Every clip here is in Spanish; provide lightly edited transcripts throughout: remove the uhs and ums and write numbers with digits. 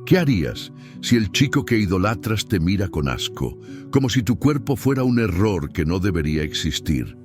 ¿Qué harías si el chico que idolatras te mira con asco, como si tu cuerpo fuera un error que no debería existir?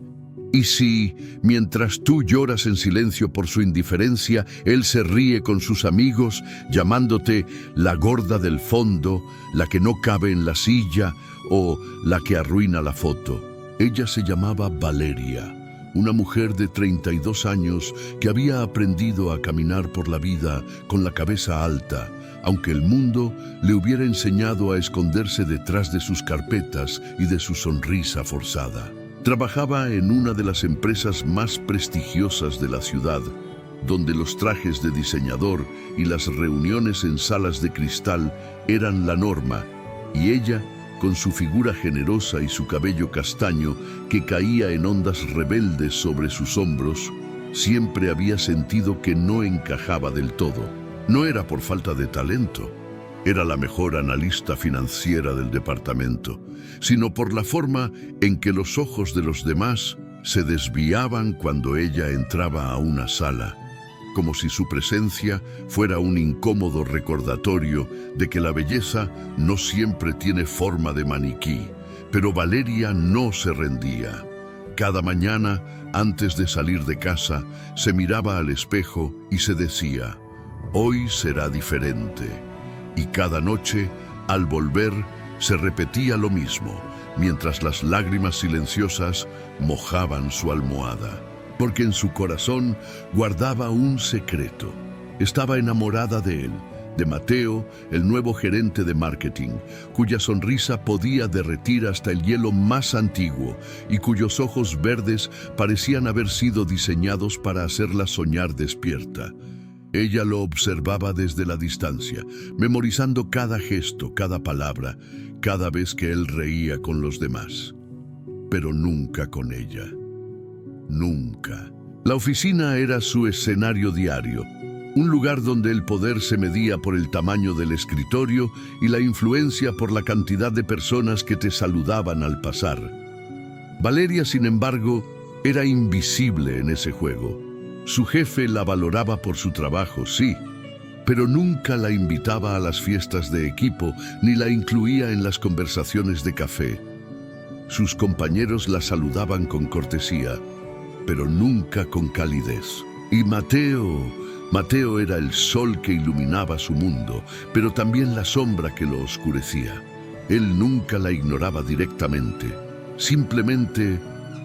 ¿Y si, mientras tú lloras en silencio por su indiferencia, él se ríe con sus amigos, llamándote la gorda del fondo, la que no cabe en la silla o la que arruina la foto? Ella se llamaba Valeria, una mujer de 32 años que había aprendido a caminar por la vida con la cabeza alta, aunque el mundo le hubiera enseñado a esconderse detrás de sus carpetas y de su sonrisa forzada. Trabajaba en una de las empresas más prestigiosas de la ciudad, donde los trajes de diseñador y las reuniones en salas de cristal eran la norma, y ella, con su figura generosa y su cabello castaño que caía en ondas rebeldes sobre sus hombros, siempre había sentido que no encajaba del todo. No era por falta de talento, era la mejor analista financiera del departamento, sino por la forma en que los ojos de los demás se desviaban cuando ella entraba a una sala, como si su presencia fuera un incómodo recordatorio de que la belleza no siempre tiene forma de maniquí. Pero Valeria no se rendía. Cada mañana, antes de salir de casa, se miraba al espejo y se decía: «Hoy será diferente». Y cada noche, al volver, se repetía lo mismo, mientras las lágrimas silenciosas mojaban su almohada. Porque en su corazón guardaba un secreto. Estaba enamorada de él, de Mateo, el nuevo gerente de marketing, cuya sonrisa podía derretir hasta el hielo más antiguo y cuyos ojos verdes parecían haber sido diseñados para hacerla soñar despierta. Ella lo observaba desde la distancia, memorizando cada gesto, cada palabra, cada vez que él reía con los demás. Pero nunca con ella. Nunca. La oficina era su escenario diario, un lugar donde el poder se medía por el tamaño del escritorio y la influencia por la cantidad de personas que te saludaban al pasar. Valeria, sin embargo, era invisible en ese juego. Su jefe la valoraba por su trabajo, sí, pero nunca la invitaba a las fiestas de equipo ni la incluía en las conversaciones de café. Sus compañeros la saludaban con cortesía, pero nunca con calidez. Y Mateo era el sol que iluminaba su mundo, pero también la sombra que lo oscurecía. Él nunca la ignoraba directamente, simplemente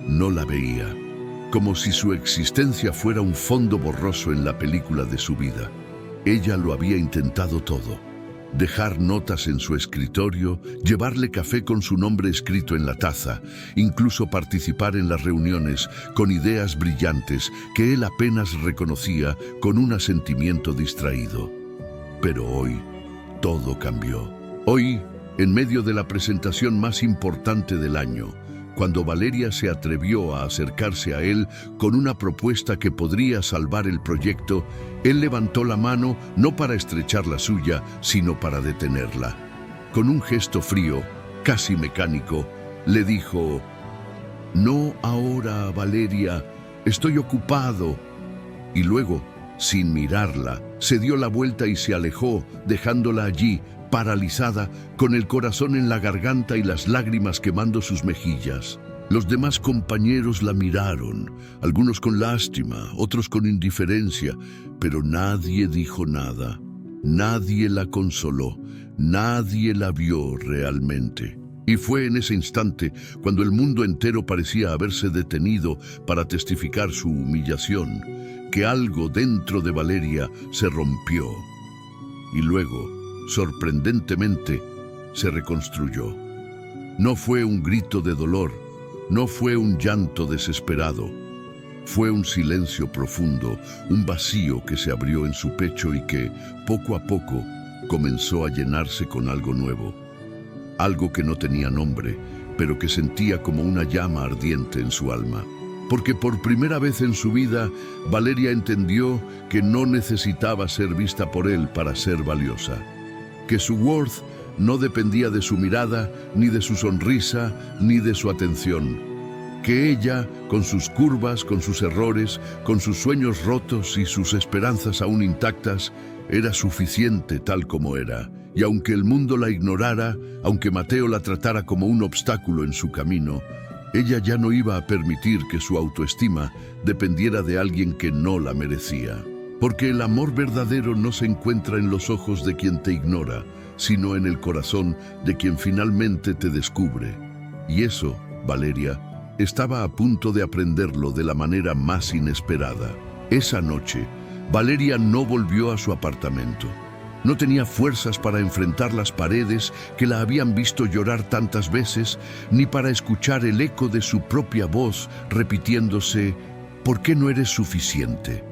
no la veía, como si su existencia fuera un fondo borroso en la película de su vida. Ella lo había intentado todo: dejar notas en su escritorio, llevarle café con su nombre escrito en la taza, incluso participar en las reuniones con ideas brillantes que él apenas reconocía con un asentimiento distraído. Pero hoy, todo cambió. Hoy, en medio de la presentación más importante del año, cuando Valeria se atrevió a acercarse a él con una propuesta que podría salvar el proyecto, él levantó la mano no para estrechar la suya, sino para detenerla. Con un gesto frío, casi mecánico, le dijo: «No ahora, Valeria, estoy ocupado». Y luego, sin mirarla, se dio la vuelta y se alejó, dejándola allí, paralizada, con el corazón en la garganta y las lágrimas quemando sus mejillas. Los demás compañeros la miraron, algunos con lástima, otros con indiferencia, pero nadie dijo nada. Nadie la consoló, nadie la vio realmente. Y fue en ese instante cuando el mundo entero parecía haberse detenido para testificar su humillación, que algo dentro de Valeria se rompió. Y luego, sorprendentemente, se reconstruyó. No fue un grito de dolor, no fue un llanto desesperado. Fue un silencio profundo, un vacío que se abrió en su pecho y que, poco a poco, comenzó a llenarse con algo nuevo. Algo que no tenía nombre, pero que sentía como una llama ardiente en su alma. Porque por primera vez en su vida, Valeria entendió que no necesitaba ser vista por él para ser valiosa. Que su worth no dependía de su mirada, ni de su sonrisa, ni de su atención. Que ella, con sus curvas, con sus errores, con sus sueños rotos y sus esperanzas aún intactas, Era suficiente tal como era, y aunque el mundo la ignorara, aunque Mateo la tratara como un obstáculo en su camino, ella ya no iba a permitir que su autoestima dependiera de alguien que no la merecía. Porque el amor verdadero no se encuentra en los ojos de quien te ignora, sino en el corazón de quien finalmente te descubre. Y eso, Valeria, estaba a punto de aprenderlo de la manera más inesperada. Esa noche, Valeria no volvió a su apartamento. No tenía fuerzas para enfrentar las paredes que la habían visto llorar tantas veces, ni para escuchar el eco de su propia voz repitiéndose: ¿por qué no eres suficiente?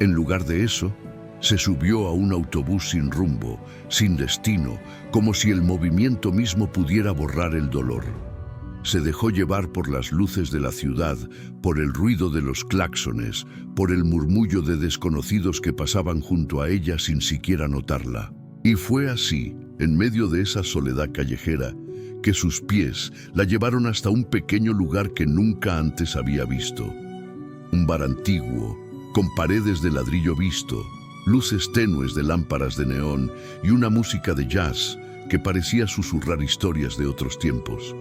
En lugar de eso, se subió a un autobús sin rumbo, sin destino, como si el movimiento mismo pudiera borrar el dolor. Se dejó llevar por las luces de la ciudad, por el ruido de los claxones, por el murmullo de desconocidos que pasaban junto a ella sin siquiera notarla. Y fue así, en medio de esa soledad callejera, que sus pies la llevaron hasta un pequeño lugar que nunca antes había visto. Un bar antiguo, con paredes de ladrillo visto, luces tenues de lámparas de neón y una música de jazz que parecía susurrar historias de otros tiempos.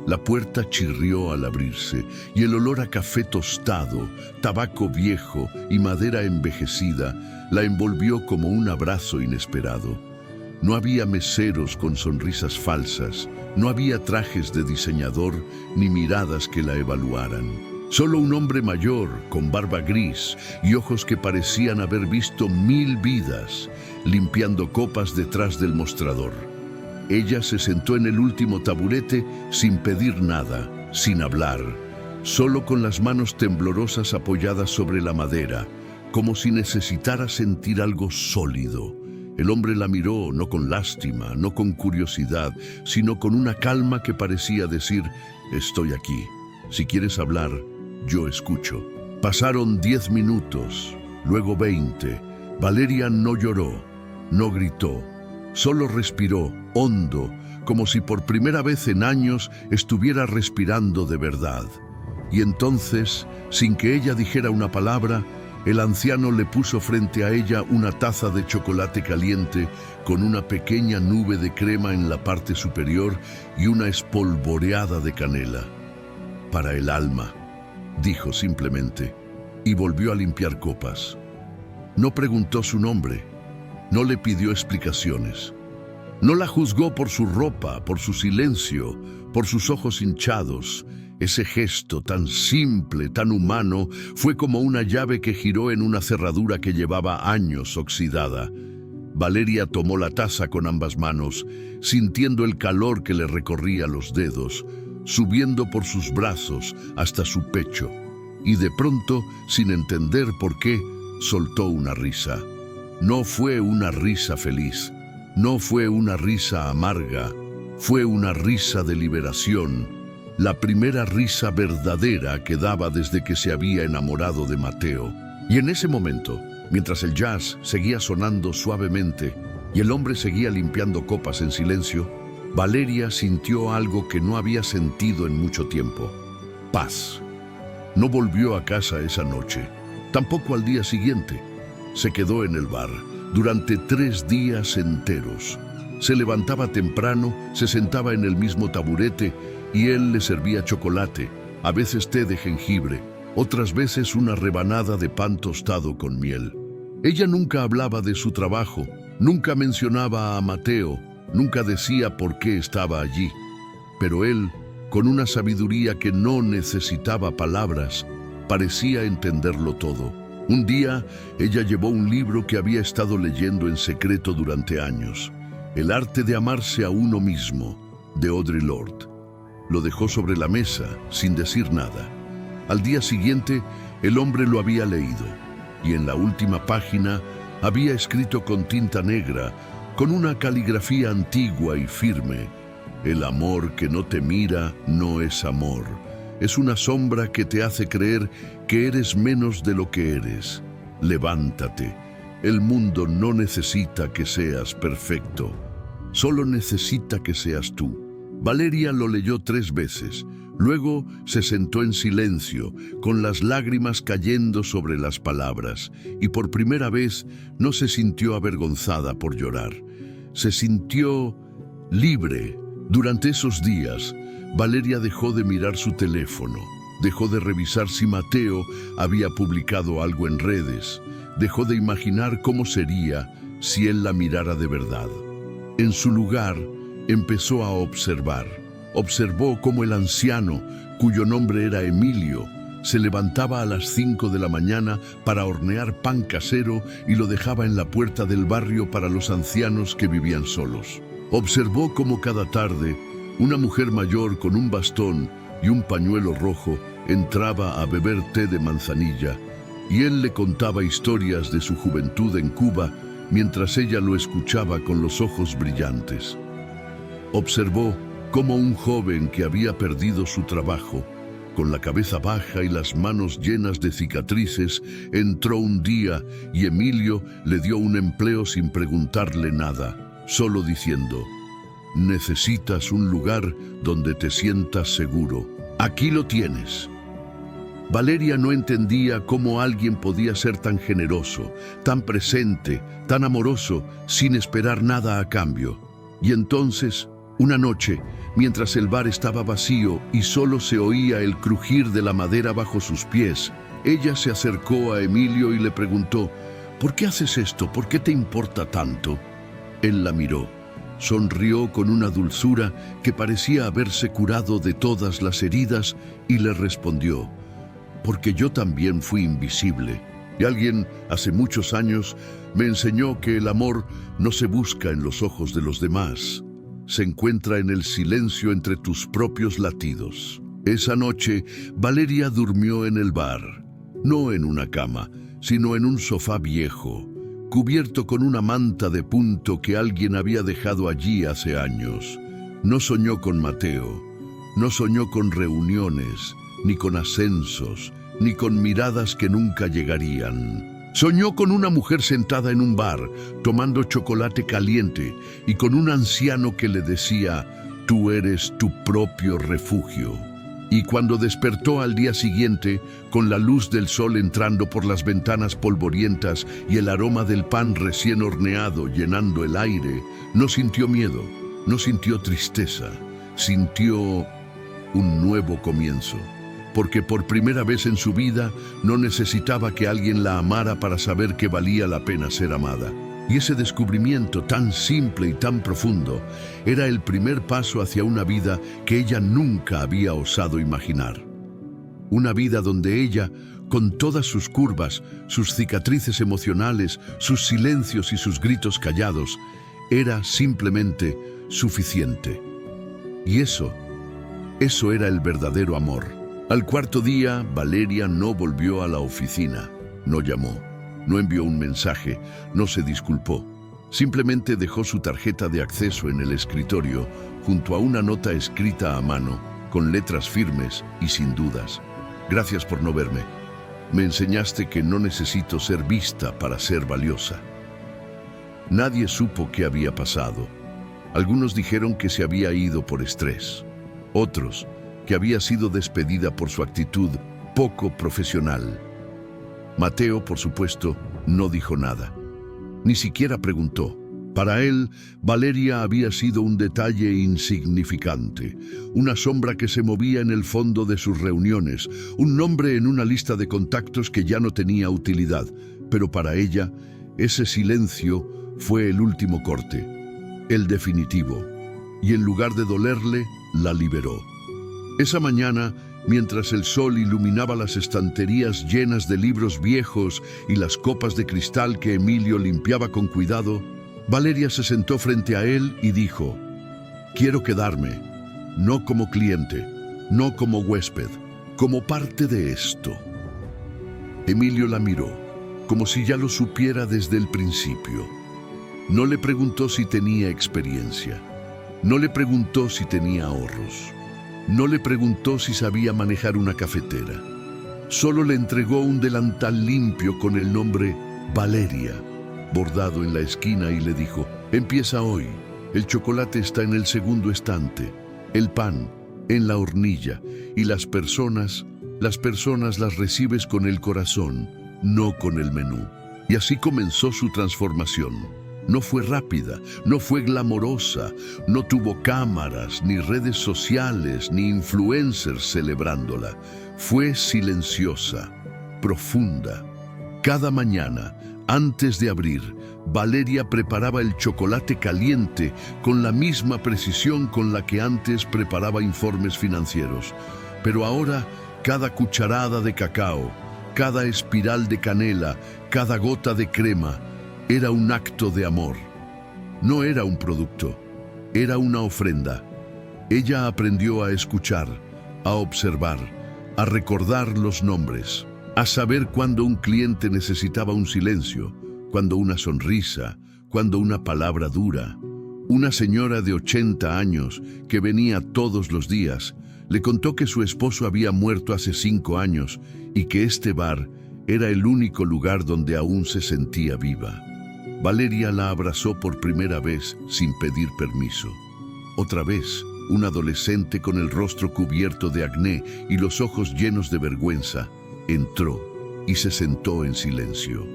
La puerta chirrió al abrirse y el olor a café tostado, tabaco viejo y madera envejecida la envolvió como un abrazo inesperado. No había meseros con sonrisas falsas, no había trajes de diseñador ni miradas que la evaluaran. Solo un hombre mayor, con barba gris y ojos que parecían haber visto 1000 vidas, limpiando copas detrás del mostrador. Ella se sentó en el último taburete sin pedir nada, sin hablar, solo con las manos temblorosas apoyadas sobre la madera, como si necesitara sentir algo sólido. El hombre la miró, no con lástima, no con curiosidad, sino con una calma que parecía decir: estoy aquí. Si quieres hablar, yo escucho. Pasaron 10 minutos, luego 20. Valeria no lloró, no gritó. Solo respiró, hondo, como si por primera vez en años estuviera respirando de verdad. Y entonces, sin que ella dijera una palabra, el anciano le puso frente a ella una taza de chocolate caliente con una pequeña nube de crema en la parte superior y una espolvoreada de canela. Para el alma, dijo simplemente, y volvió a limpiar copas. No preguntó su nombre. No le pidió explicaciones. No la juzgó por su ropa, por su silencio, por sus ojos hinchados. Ese gesto tan simple, tan humano, fue como una llave que giró en una cerradura que llevaba años oxidada. Valeria tomó la taza con ambas manos, sintiendo el calor que le recorría los dedos, subiendo por sus brazos hasta su pecho. Y de pronto, sin entender por qué, soltó una risa. No fue una risa feliz, no fue una risa amarga, fue una risa de liberación, la primera risa verdadera que daba desde que se había enamorado de Mateo. Y en ese momento, mientras el jazz seguía sonando suavemente y el hombre seguía limpiando copas en silencio, Valeria sintió algo que no había sentido en mucho tiempo: paz. No volvió a casa esa noche, tampoco al día siguiente. Se quedó en el bar durante 3 días enteros. Se levantaba temprano, se sentaba en el mismo taburete y él le servía chocolate, a veces té de jengibre, otras veces una rebanada de pan tostado con miel. Ella nunca hablaba de su trabajo, nunca mencionaba a Mateo, nunca decía por qué estaba allí. Pero él, con una sabiduría que no necesitaba palabras, parecía entenderlo todo. Un día, ella llevó un libro que había estado leyendo en secreto durante años, El arte de amarse a uno mismo, de Audre Lorde. Lo dejó sobre la mesa, sin decir nada. Al día siguiente, el hombre lo había leído, y en la última página había escrito con tinta negra, con una caligrafía antigua y firme: el amor que no te mira no es amor. Es una sombra que te hace creer que eres menos de lo que eres. Levántate. El mundo no necesita que seas perfecto. Solo necesita que seas tú. Valeria lo leyó 3 veces, Luego se sentó en silencio, con las lágrimas cayendo sobre las palabras, y por primera vez no se sintió avergonzada por llorar. Se sintió libre. Durante esos días, Valeria dejó de mirar su teléfono, dejó de revisar si Mateo había publicado algo en redes, dejó de imaginar cómo sería si él la mirara de verdad. En su lugar, empezó a observar. Observó cómo el anciano, cuyo nombre era Emilio, se levantaba a las 5 de la mañana para hornear pan casero y lo dejaba en la puerta del barrio para los ancianos que vivían solos. Observó cómo cada tarde una mujer mayor con un bastón y un pañuelo rojo entraba a beber té de manzanilla y él le contaba historias de su juventud en Cuba mientras ella lo escuchaba con los ojos brillantes. Observó cómo un joven que había perdido su trabajo, con la cabeza baja y las manos llenas de cicatrices, entró un día y Emilio le dio un empleo sin preguntarle nada, solo diciendo: necesitas un lugar donde te sientas seguro. Aquí lo tienes. Valeria no entendía cómo alguien podía ser tan generoso, tan presente, tan amoroso, sin esperar nada a cambio. Y entonces, una noche, mientras el bar estaba vacío y solo se oía el crujir de la madera bajo sus pies, ella se acercó a Emilio y le preguntó: ¿por qué haces esto? ¿Por qué te importa tanto? Él la miró, sonrió con una dulzura que parecía haberse curado de todas las heridas y le respondió: porque yo también fui invisible. Y alguien, hace muchos años, me enseñó que el amor no se busca en los ojos de los demás, se encuentra en el silencio entre tus propios latidos. Esa noche, Valeria durmió en el bar, no en una cama, sino en un sofá viejo, cubierto con una manta de punto que alguien había dejado allí hace años. No soñó con Mateo, no soñó con reuniones, ni con ascensos, ni con miradas que nunca llegarían. Soñó con una mujer sentada en un bar, tomando chocolate caliente, y con un anciano que le decía: tú eres tu propio refugio. Y cuando despertó al día siguiente, con la luz del sol entrando por las ventanas polvorientas y el aroma del pan recién horneado llenando el aire, no sintió miedo, no sintió tristeza, sintió un nuevo comienzo. Porque por primera vez en su vida no necesitaba que alguien la amara para saber que valía la pena ser amada. Y ese descubrimiento tan simple y tan profundo era el primer paso hacia una vida que ella nunca había osado imaginar. Una vida donde ella, con todas sus curvas, sus cicatrices emocionales, sus silencios y sus gritos callados, era simplemente suficiente. Y eso era el verdadero amor. Al cuarto día, Valeria no volvió a la oficina, no llamó, no envió un mensaje, no se disculpó. Simplemente dejó su tarjeta de acceso en el escritorio junto a una nota escrita a mano, con letras firmes y sin dudas. Gracias por no verme. Me enseñaste que no necesito ser vista para ser valiosa. Nadie supo qué había pasado. Algunos dijeron que se había ido por estrés. Otros, que había sido despedida por su actitud poco profesional. Mateo, por supuesto, no dijo nada. Ni siquiera preguntó. Para él, Valeria había sido un detalle insignificante, una sombra que se movía en el fondo de sus reuniones, un nombre en una lista de contactos que ya no tenía utilidad. Pero para ella, ese silencio fue el último corte, el definitivo, y en lugar de dolerle, la liberó. Esa mañana, mientras el sol iluminaba las estanterías llenas de libros viejos y las copas de cristal que Emilio limpiaba con cuidado, Valeria se sentó frente a él y dijo: quiero quedarme, no como cliente, no como huésped, como parte de esto. Emilio la miró, como si ya lo supiera desde el principio. No le preguntó si tenía experiencia, no le preguntó si tenía ahorros. No le preguntó si sabía manejar una cafetera. Solo le entregó un delantal limpio con el nombre Valeria, bordado en la esquina, y le dijo: empieza hoy. El chocolate está en el segundo estante. El pan, en la hornilla, y las personas las recibes con el corazón, no con el menú. Y así comenzó su transformación. No fue rápida, no fue glamorosa, no tuvo cámaras, ni redes sociales, ni influencers celebrándola. Fue silenciosa, profunda. Cada mañana, antes de abrir, Valeria preparaba el chocolate caliente con la misma precisión con la que antes preparaba informes financieros. Pero ahora, cada cucharada de cacao, cada espiral de canela, cada gota de crema, era un acto de amor. No era un producto, era una ofrenda. Ella aprendió a escuchar, a observar, a recordar los nombres, a saber cuándo un cliente necesitaba un silencio, cuando una sonrisa, cuando una palabra dura. Una señora de 80 años que venía todos los días le contó que su esposo había muerto hace 5 años y que este bar era el único lugar donde aún se sentía viva. Valeria la abrazó por primera vez sin pedir permiso. Otra vez, un adolescente con el rostro cubierto de acné y los ojos llenos de vergüenza entró y se sentó en silencio.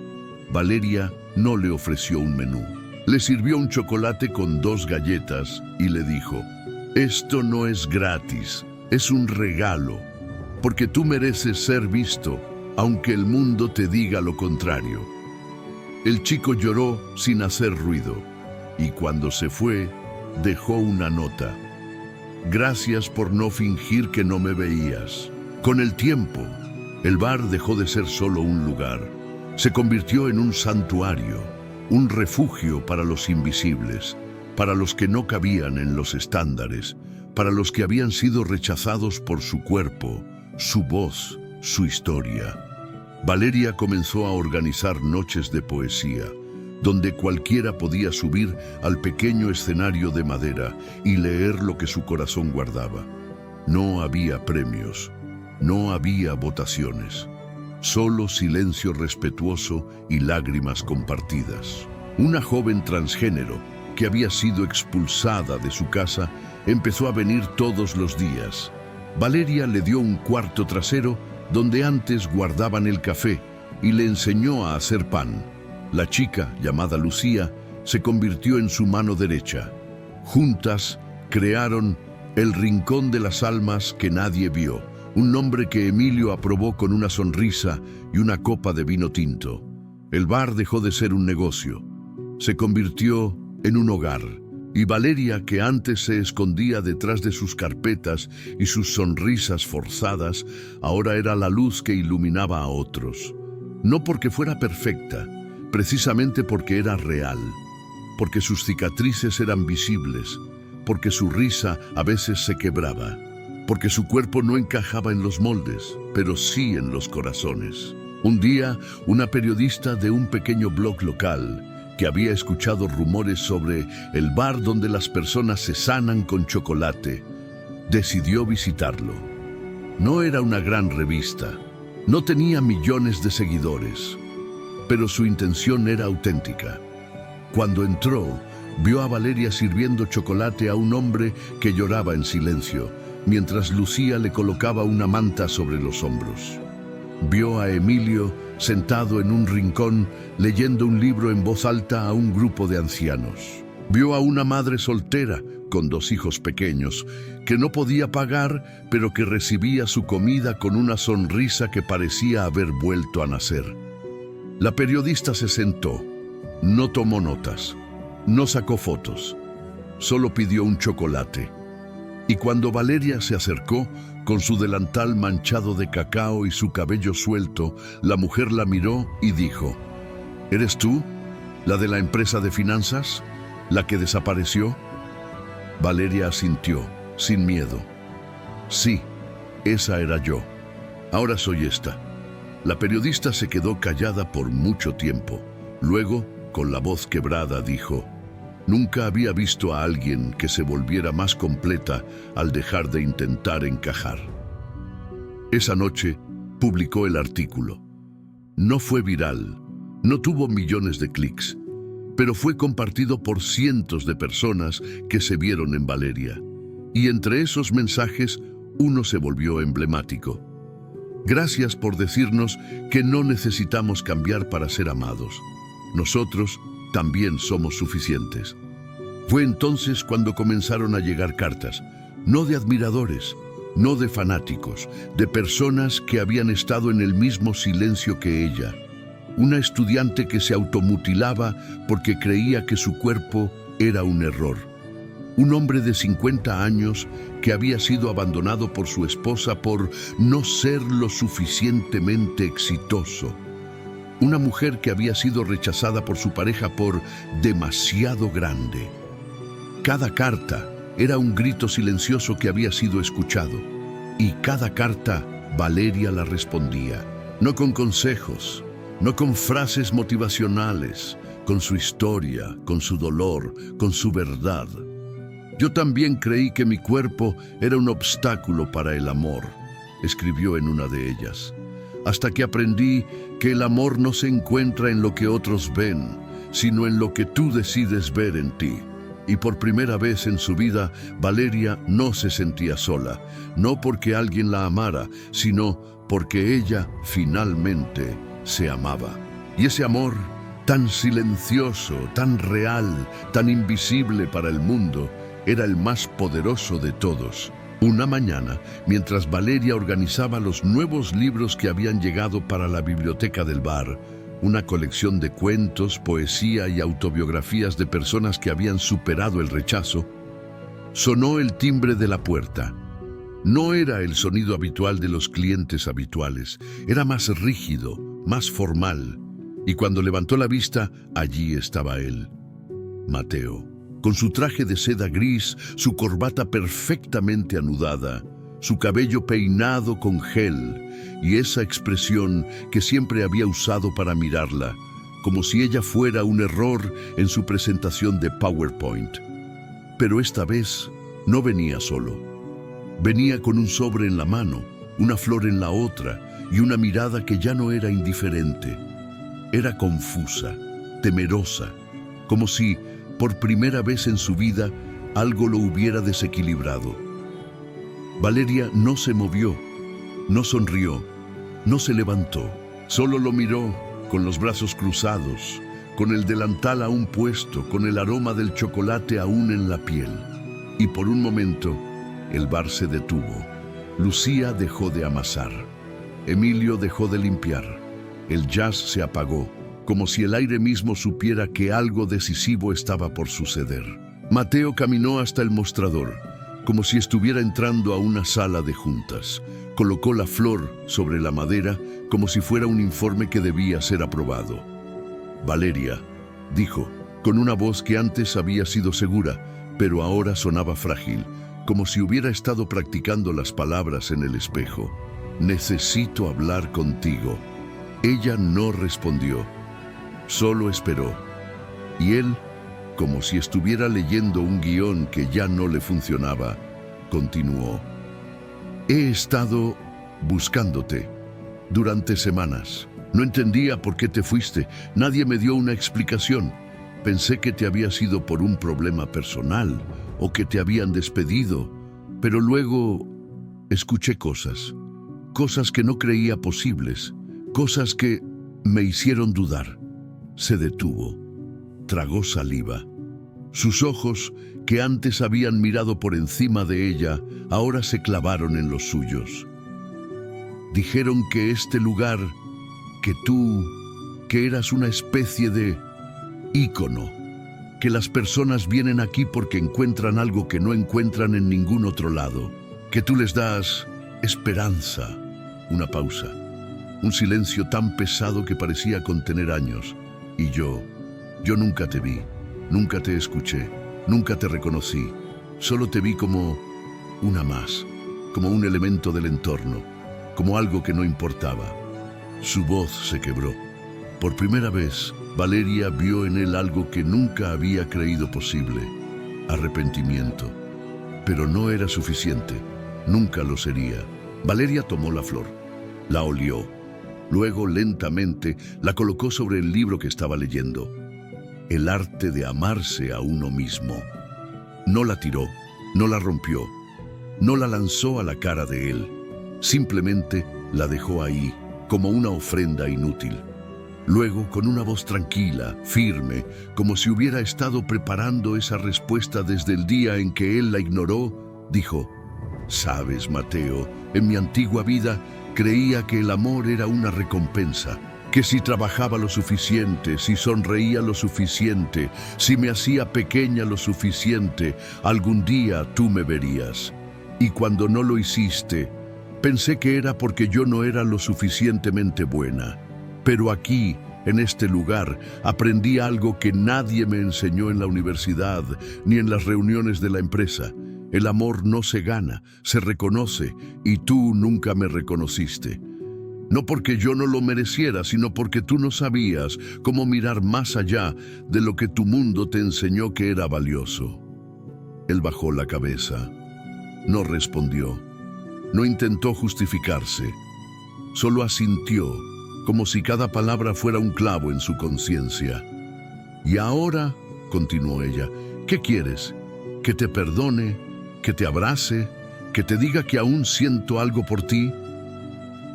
Valeria no le ofreció un menú. Le sirvió un chocolate con 2 galletas y le dijo: «Esto no es gratis, es un regalo, porque tú mereces ser visto, aunque el mundo te diga lo contrario». El chico lloró sin hacer ruido y cuando se fue, dejó una nota. «Gracias por no fingir que no me veías». Con el tiempo, el bar dejó de ser solo un lugar. Se convirtió en un santuario, un refugio para los invisibles, para los que no cabían en los estándares, para los que habían sido rechazados por su cuerpo, su voz, su historia. Valeria comenzó a organizar noches de poesía, donde cualquiera podía subir al pequeño escenario de madera y leer lo que su corazón guardaba. No había premios, no había votaciones, solo silencio respetuoso y lágrimas compartidas. Una joven transgénero que había sido expulsada de su casa empezó a venir todos los días. Valeria le dio un cuarto trasero donde antes guardaban el café y le enseñó a hacer pan. La chica, llamada Lucía, se convirtió en su mano derecha. Juntas crearon el Rincón de las Almas que nadie vio, un nombre que Emilio aprobó con una sonrisa y una copa de vino tinto. El bar dejó de ser un negocio, se convirtió en un hogar. Y Valeria, que antes se escondía detrás de sus carpetas y sus sonrisas forzadas, ahora era la luz que iluminaba a otros. No porque fuera perfecta, precisamente porque era real, porque sus cicatrices eran visibles, porque su risa a veces se quebraba, porque su cuerpo no encajaba en los moldes, pero sí en los corazones. Un día, una periodista de un pequeño blog local, que había escuchado rumores sobre el bar donde las personas se sanan con chocolate, decidió visitarlo. No era una gran revista, no tenía millones de seguidores, pero su intención era auténtica. Cuando entró, vio a Valeria sirviendo chocolate a un hombre que lloraba en silencio, mientras Lucía le colocaba una manta sobre los hombros. Vio a Emilio sentado en un rincón leyendo un libro en voz alta a un grupo de ancianos. Vio a una madre soltera con 2 hijos pequeños que no podía pagar, pero que recibía su comida con una sonrisa que parecía haber vuelto a nacer. La periodista se sentó, no tomó notas, no sacó fotos, solo pidió un chocolate. Y cuando Valeria se acercó, con su delantal manchado de cacao y su cabello suelto, la mujer la miró y dijo: «¿Eres tú, la de la empresa de finanzas, la que desapareció?». Valeria asintió, sin miedo. «Sí, esa era yo. Ahora soy esta». La periodista se quedó callada por mucho tiempo. Luego, con la voz quebrada, dijo: «Nunca había visto a alguien que se volviera más completa al dejar de intentar encajar». Esa noche publicó el artículo. No fue viral, no tuvo millones de clics, pero fue compartido por cientos de personas que se vieron en Valeria. Y entre esos mensajes, uno se volvió emblemático. Gracias por decirnos que no necesitamos cambiar para ser amados. Nosotros también somos suficientes. Fue entonces cuando comenzaron a llegar cartas, no de admiradores, no de fanáticos, de personas que habían estado en el mismo silencio que ella. Una estudiante que se automutilaba porque creía que su cuerpo era un error. Un hombre de 50 años que había sido abandonado por su esposa por no ser lo suficientemente exitoso. Una mujer que había sido rechazada por su pareja por demasiado grande. Cada carta era un grito silencioso que había sido escuchado. Y cada carta, Valeria la respondía. No con consejos, no con frases motivacionales, con su historia, con su dolor, con su verdad. Yo también creí que mi cuerpo era un obstáculo para el amor, escribió en una de ellas, hasta que aprendí que el amor no se encuentra en lo que otros ven, sino en lo que tú decides ver en ti. Y por primera vez en su vida, Valeria no se sentía sola, no porque alguien la amara, sino porque ella finalmente se amaba. Y ese amor, tan silencioso, tan real, tan invisible para el mundo, era el más poderoso de todos. Una mañana, mientras Valeria organizaba los nuevos libros que habían llegado para la biblioteca del bar, una colección de cuentos, poesía y autobiografías de personas que habían superado el rechazo, sonó el timbre de la puerta. No era el sonido habitual de los clientes habituales, era más rígido, más formal, y cuando levantó la vista, allí estaba él, Mateo, con su traje de seda gris, su corbata perfectamente anudada, su cabello peinado con gel y esa expresión que siempre había usado para mirarla, como si ella fuera un error en su presentación de PowerPoint. Pero esta vez no venía solo. Venía con un sobre en la mano, una flor en la otra y una mirada que ya no era indiferente. Era confusa, temerosa, como si, por primera vez en su vida, algo lo hubiera desequilibrado. Valeria no se movió, no sonrió, no se levantó, solo lo miró con los brazos cruzados, con el delantal aún puesto, con el aroma del chocolate aún en la piel. Y por un momento, el bar se detuvo. Lucía dejó de amasar. Emilio dejó de limpiar. El jazz se apagó, como si el aire mismo supiera que algo decisivo estaba por suceder. Mateo caminó hasta el mostrador, como si estuviera entrando a una sala de juntas. Colocó la flor sobre la madera como si fuera un informe que debía ser aprobado. Valeria, dijo, con una voz que antes había sido segura, pero ahora sonaba frágil, como si hubiera estado practicando las palabras en el espejo. Necesito hablar contigo. Ella no respondió, solo esperó. Y él, como si estuviera leyendo un guión que ya no le funcionaba, continuó. He estado buscándote durante semanas. No entendía por qué te fuiste. Nadie me dio una explicación. Pensé que te había sido por un problema personal o que te habían despedido. Pero luego escuché cosas que no creía posibles, cosas que me hicieron dudar. Se detuvo. Tragó saliva. Sus ojos, que antes habían mirado por encima de ella, ahora se clavaron en los suyos. Dijeron que este lugar, que tú, que eras una especie de ícono, que las personas vienen aquí porque encuentran algo que no encuentran en ningún otro lado, que tú les das esperanza. Una pausa, un silencio tan pesado que parecía contener años. Y yo nunca te vi, nunca te escuché, nunca te reconocí. Solo te vi como una más, como un elemento del entorno, como algo que no importaba. Su voz se quebró. Por primera vez, Valeria vio en él algo que nunca había creído posible: arrepentimiento. Pero no era suficiente, nunca lo sería. Valeria tomó la flor, la olió. Luego, lentamente, la colocó sobre el libro que estaba leyendo. El arte de amarse a uno mismo. No la tiró, no la rompió, No la lanzó a la cara de él. Simplemente la dejó ahí, como una ofrenda inútil. Luego, con una voz tranquila, firme, como si hubiera estado preparando esa respuesta desde el día en que él la ignoró, dijo: «Sabes, Mateo, en mi antigua vida creía que el amor era una recompensa, que si trabajaba lo suficiente, si sonreía lo suficiente, si me hacía pequeña lo suficiente, algún día tú me verías. Y cuando no lo hiciste, pensé que era porque yo no era lo suficientemente buena. Pero aquí, en este lugar, aprendí algo que nadie me enseñó en la universidad ni en las reuniones de la empresa. El amor no se gana, se reconoce, y tú nunca me reconociste. No porque yo no lo mereciera, sino porque tú no sabías cómo mirar más allá de lo que tu mundo te enseñó que era valioso». Él bajó la cabeza. No respondió. No intentó justificarse. Solo asintió, como si cada palabra fuera un clavo en su conciencia. «Y ahora», continuó ella, «¿qué quieres? ¿Que te perdone? ¿Que te abrace? ¿Que te diga que aún siento algo por ti?»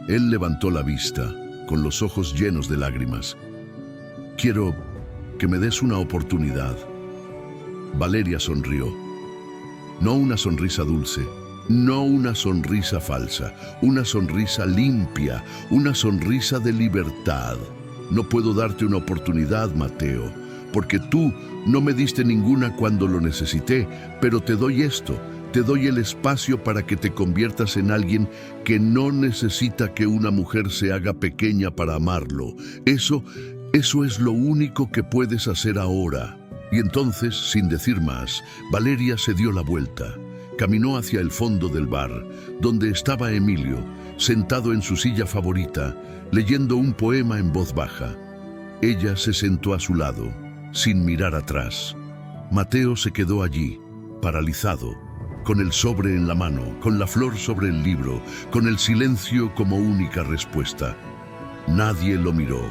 Él levantó la vista, con los ojos llenos de lágrimas. «Quiero que me des una oportunidad». Valeria sonrió. No una sonrisa dulce, no una sonrisa falsa, una sonrisa limpia, una sonrisa de libertad. «No puedo darte una oportunidad, Mateo, porque tú no me diste ninguna cuando lo necesité, pero te doy esto. Te doy el espacio para que te conviertas en alguien que no necesita que una mujer se haga pequeña para amarlo. Eso es lo único que puedes hacer ahora». Y entonces, sin decir más, Valeria se dio la vuelta. Caminó hacia el fondo del bar, donde estaba Emilio, sentado en su silla favorita, leyendo un poema en voz baja. Ella se sentó a su lado, sin mirar atrás. Mateo se quedó allí, paralizado, con el sobre en la mano, con la flor sobre el libro, con el silencio como única respuesta. Nadie lo miró,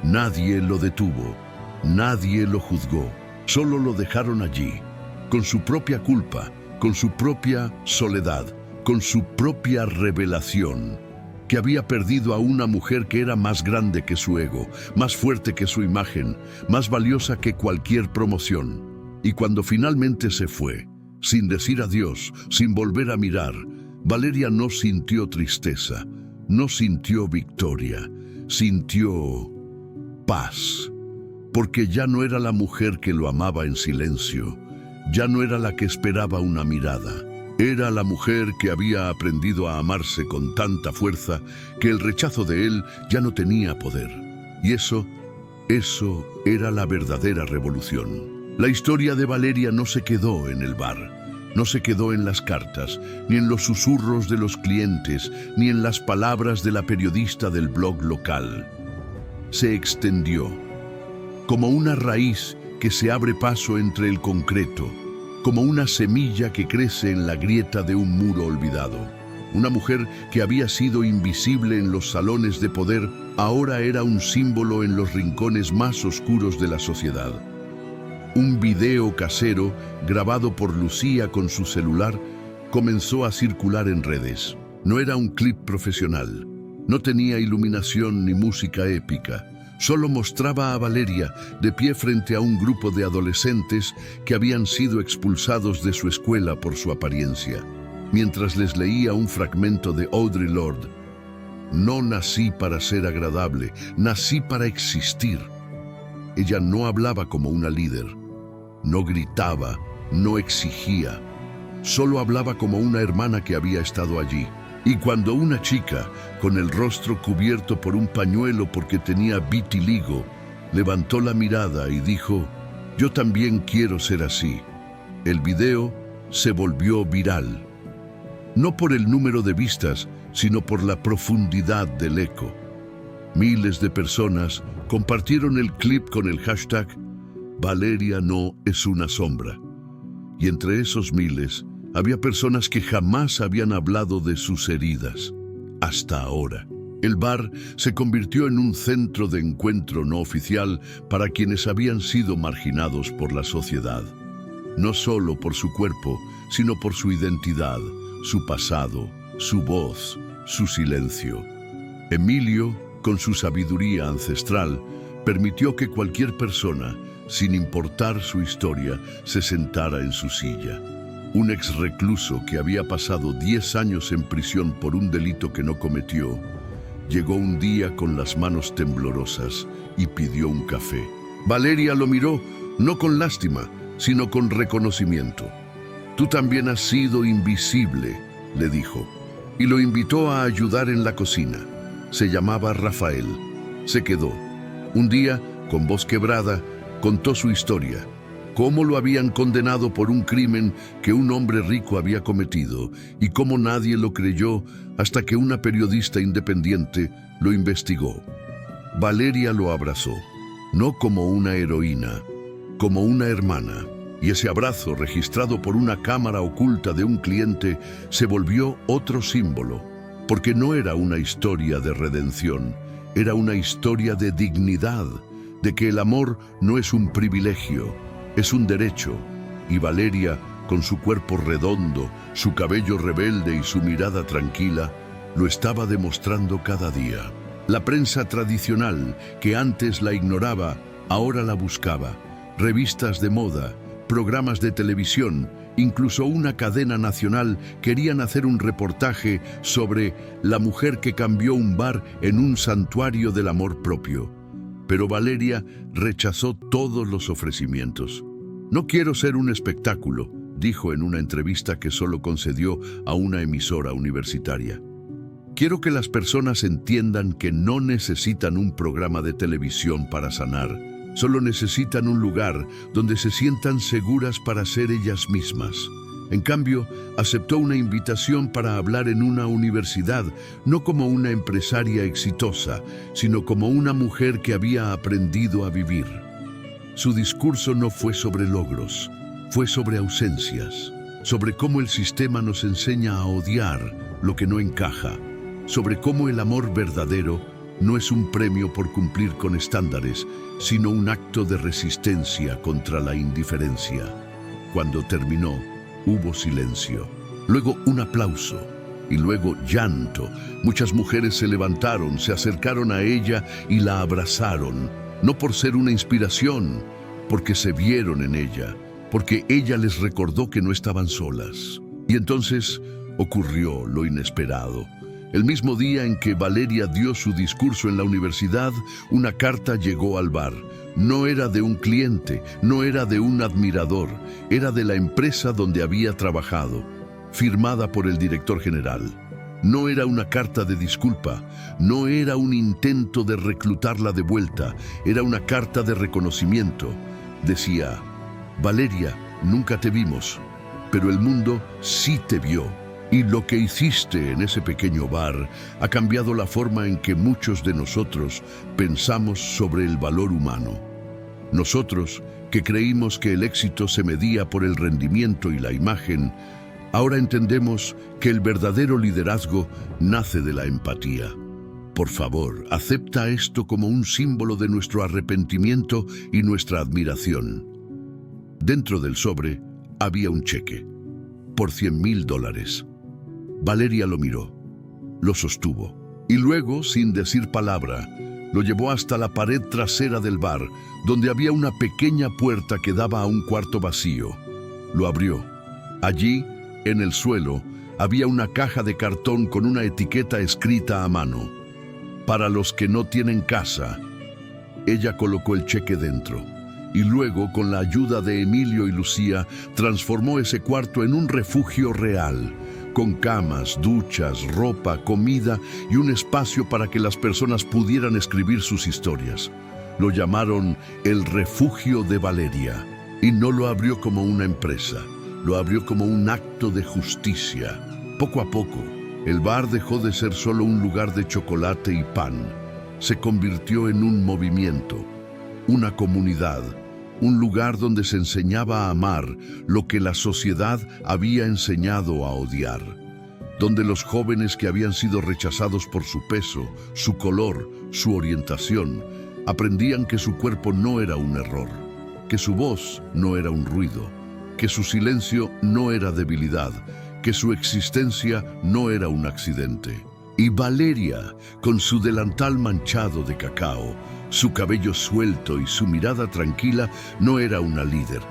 nadie lo detuvo, nadie lo juzgó. Solo lo dejaron allí, con su propia culpa, con su propia soledad, con su propia revelación, que había perdido a una mujer que era más grande que su ego, más fuerte que su imagen, más valiosa que cualquier promoción. Y cuando finalmente se fue, sin decir adiós, sin volver a mirar, Valeria no sintió tristeza, no sintió victoria, sintió paz. Porque ya no era la mujer que lo amaba en silencio, ya no era la que esperaba una mirada. Era la mujer que había aprendido a amarse con tanta fuerza que el rechazo de él ya no tenía poder. Y eso era la verdadera revolución. La historia de Valeria no se quedó en el bar, no se quedó en las cartas, ni en los susurros de los clientes, ni en las palabras de la periodista del blog local. Se extendió, como una raíz que se abre paso entre el concreto, como una semilla que crece en la grieta de un muro olvidado. Una mujer que había sido invisible en los salones de poder, ahora era un símbolo en los rincones más oscuros de la sociedad. Un video casero, grabado por Lucía con su celular, comenzó a circular en redes. No era un clip profesional, no tenía iluminación ni música épica. Solo mostraba a Valeria de pie frente a un grupo de adolescentes que habían sido expulsados de su escuela por su apariencia, mientras les leía un fragmento de Audre Lorde. «No nací para ser agradable, nací para existir». Ella no hablaba como una líder, no gritaba, no exigía, solo hablaba como una hermana que había estado allí. Y cuando una chica, con el rostro cubierto por un pañuelo porque tenía vitiligo, levantó la mirada y dijo: «Yo también quiero ser así», el video se volvió viral. No por el número de vistas, sino por la profundidad del eco. Miles de personas compartieron el clip con el hashtag «Valeria no es una sombra». Y entre esos miles, había personas que jamás habían hablado de sus heridas, hasta ahora. El bar se convirtió en un centro de encuentro no oficial para quienes habían sido marginados por la sociedad. No solo por su cuerpo, sino por su identidad, su pasado, su voz, su silencio. Emilio, con su sabiduría ancestral, permitió que cualquier persona, sin importar su historia, se sentara en su silla. Un exrecluso que había pasado 10 años en prisión por un delito que no cometió, llegó un día con las manos temblorosas y pidió un café. Valeria lo miró, no con lástima, sino con reconocimiento. «Tú también has sido invisible», le dijo, y lo invitó a ayudar en la cocina. Se llamaba Rafael. Se quedó. Un día, con voz quebrada, contó su historia. Cómo lo habían condenado por un crimen que un hombre rico había cometido y cómo nadie lo creyó hasta que una periodista independiente lo investigó. Valeria lo abrazó, no como una heroína, como una hermana. Y ese abrazo, registrado por una cámara oculta de un cliente, se volvió otro símbolo, porque no era una historia de redención, era una historia de dignidad, de que el amor no es un privilegio, es un derecho. Y Valeria, con su cuerpo redondo, su cabello rebelde y su mirada tranquila, lo estaba demostrando cada día. La prensa tradicional, que antes la ignoraba, ahora la buscaba. Revistas de moda, programas de televisión, incluso una cadena nacional querían hacer un reportaje sobre la mujer que cambió un bar en un santuario del amor propio. Pero Valeria rechazó todos los ofrecimientos. «No quiero ser un espectáculo», dijo en una entrevista que solo concedió a una emisora universitaria. «Quiero que las personas entiendan que no necesitan un programa de televisión para sanar. Solo necesitan un lugar donde se sientan seguras para ser ellas mismas». En cambio, aceptó una invitación para hablar en una universidad, no como una empresaria exitosa, sino como una mujer que había aprendido a vivir. Su discurso no fue sobre logros, fue sobre ausencias, sobre cómo el sistema nos enseña a odiar lo que no encaja, sobre cómo el amor verdadero no es un premio por cumplir con estándares, sino un acto de resistencia contra la indiferencia. Cuando terminó, hubo silencio, luego un aplauso y luego llanto. Muchas mujeres se levantaron, se acercaron a ella y la abrazaron, no por ser una inspiración, porque se vieron en ella, porque ella les recordó que no estaban solas. Y entonces ocurrió lo inesperado. El mismo día en que Valeria dio su discurso en la universidad, una carta llegó al bar. No era de un cliente, no era de un admirador, era de la empresa donde había trabajado, firmada por el director general. No era una carta de disculpa, no era un intento de reclutarla de vuelta, era una carta de reconocimiento. Decía: «Valeria, nunca te vimos, pero el mundo sí te vio. Y lo que hiciste en ese pequeño bar ha cambiado la forma en que muchos de nosotros pensamos sobre el valor humano. Nosotros, que creímos que el éxito se medía por el rendimiento y la imagen, ahora entendemos que el verdadero liderazgo nace de la empatía. Por favor, acepta esto como un símbolo de nuestro arrepentimiento y nuestra admiración». Dentro del sobre había un cheque, por $100,000. Valeria lo miró, lo sostuvo, y luego, sin decir palabra, lo llevó hasta la pared trasera del bar, donde había una pequeña puerta que daba a un cuarto vacío. Lo abrió. Allí, en el suelo, había una caja de cartón con una etiqueta escrita a mano: «Para los que no tienen casa». Ella colocó el cheque dentro, y luego, con la ayuda de Emilio y Lucía, transformó ese cuarto en un refugio real, con camas, duchas, ropa, comida y un espacio para que las personas pudieran escribir sus historias. Lo llamaron el Refugio de Valeria, y no lo abrió como una empresa, lo abrió como un acto de justicia. Poco a poco, el bar dejó de ser solo un lugar de chocolate y pan. Se convirtió en un movimiento, una comunidad, un lugar donde se enseñaba a amar lo que la sociedad había enseñado a odiar, donde los jóvenes que habían sido rechazados por su peso, su color, su orientación, aprendían que su cuerpo no era un error, que su voz no era un ruido, que su silencio no era debilidad, que su existencia no era un accidente. Y Valeria, con su delantal manchado de cacao, su cabello suelto y su mirada tranquila, no era una líder.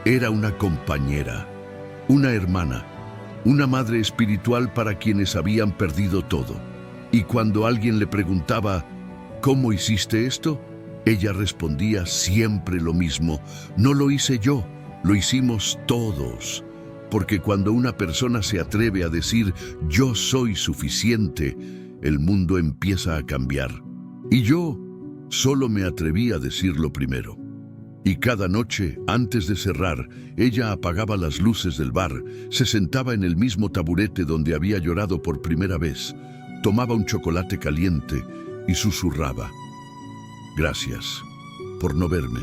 Era una compañera, una hermana, una madre espiritual para quienes habían perdido todo. Y cuando alguien le preguntaba, ¿cómo hiciste esto?, ella respondía siempre lo mismo: no lo hice yo, lo hicimos todos. Porque cuando una persona se atreve a decir yo soy suficiente, el mundo empieza a cambiar. Y yo solo me atreví a decirlo primero. Y cada noche, antes de cerrar, ella apagaba las luces del bar, se sentaba en el mismo taburete donde había llorado por primera vez, tomaba un chocolate caliente y susurraba: gracias por no verme,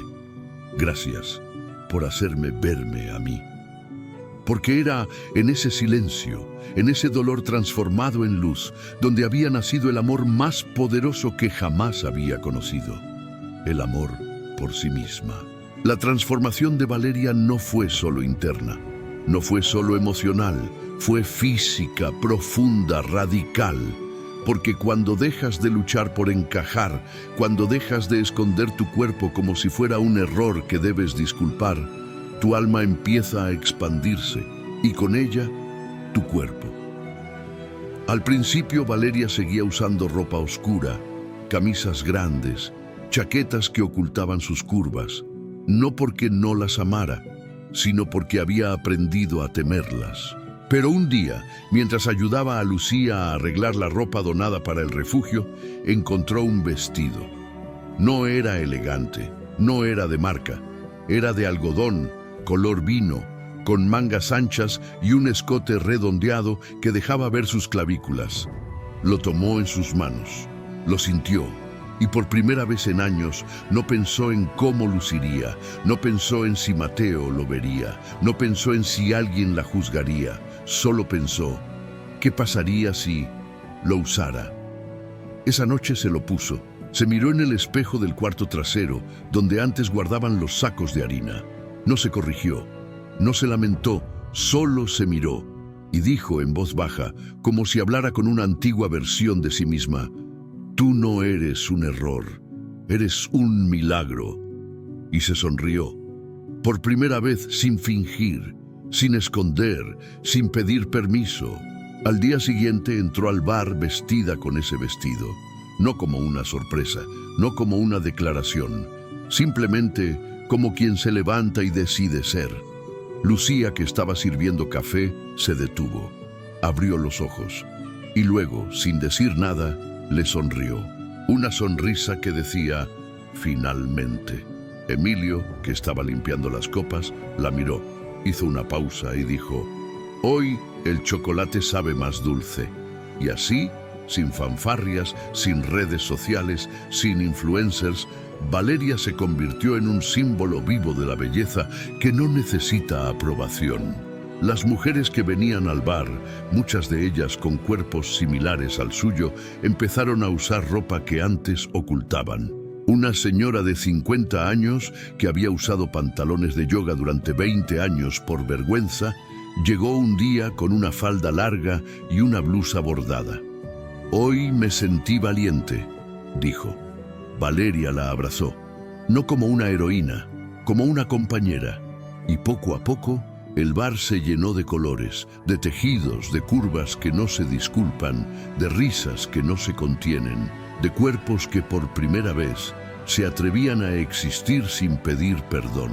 gracias por hacerme verme a mí. Porque era en ese silencio, en ese dolor transformado en luz, donde había nacido el amor más poderoso que jamás había conocido: el amor por sí misma. La transformación de Valeria no fue solo interna, no fue solo emocional, fue física, profunda, radical. Porque cuando dejas de luchar por encajar, cuando dejas de esconder tu cuerpo como si fuera un error que debes disculpar, tu alma empieza a expandirse y con ella, tu cuerpo. Al principio Valeria seguía usando ropa oscura, camisas grandes, chaquetas que ocultaban sus curvas, no porque no las amara, sino porque había aprendido a temerlas. Pero un día, mientras ayudaba a Lucía a arreglar la ropa donada para el refugio, encontró un vestido. No era elegante, no era de marca, era de algodón, color vino, con mangas anchas y un escote redondeado que dejaba ver sus clavículas. Lo tomó en sus manos, lo sintió, y por primera vez en años no pensó en cómo luciría, no pensó en si Mateo lo vería, no pensó en si alguien la juzgaría, solo pensó: ¿qué pasaría si lo usara? Esa noche se lo puso, se miró en el espejo del cuarto trasero, donde antes guardaban los sacos de harina. No se corrigió, no se lamentó, solo se miró y dijo en voz baja, como si hablara con una antigua versión de sí misma: tú no eres un error, eres un milagro. Y se sonrió, por primera vez sin fingir, sin esconder, sin pedir permiso. Al día siguiente entró al bar vestida con ese vestido, no como una sorpresa, no como una declaración, simplemente como quien se levanta y decide ser. Lucía, que estaba sirviendo café, se detuvo, abrió los ojos y luego, sin decir nada, le sonrió. Una sonrisa que decía: finalmente. Emilio, que estaba limpiando las copas, la miró, hizo una pausa y dijo: hoy el chocolate sabe más dulce. Y así, sin fanfarrias, sin redes sociales, sin influencers, Valeria se convirtió en un símbolo vivo de la belleza que no necesita aprobación. Las mujeres que venían al bar, muchas de ellas con cuerpos similares al suyo, empezaron a usar ropa que antes ocultaban. Una señora de 50 años, que había usado pantalones de yoga durante 20 años por vergüenza, llegó un día con una falda larga y una blusa bordada. Hoy me sentí valiente, dijo. Valeria la abrazó, no como una heroína, como una compañera. Y poco a poco, el bar se llenó de colores, de tejidos, de curvas que no se disculpan, de risas que no se contienen, de cuerpos que por primera vez se atrevían a existir sin pedir perdón.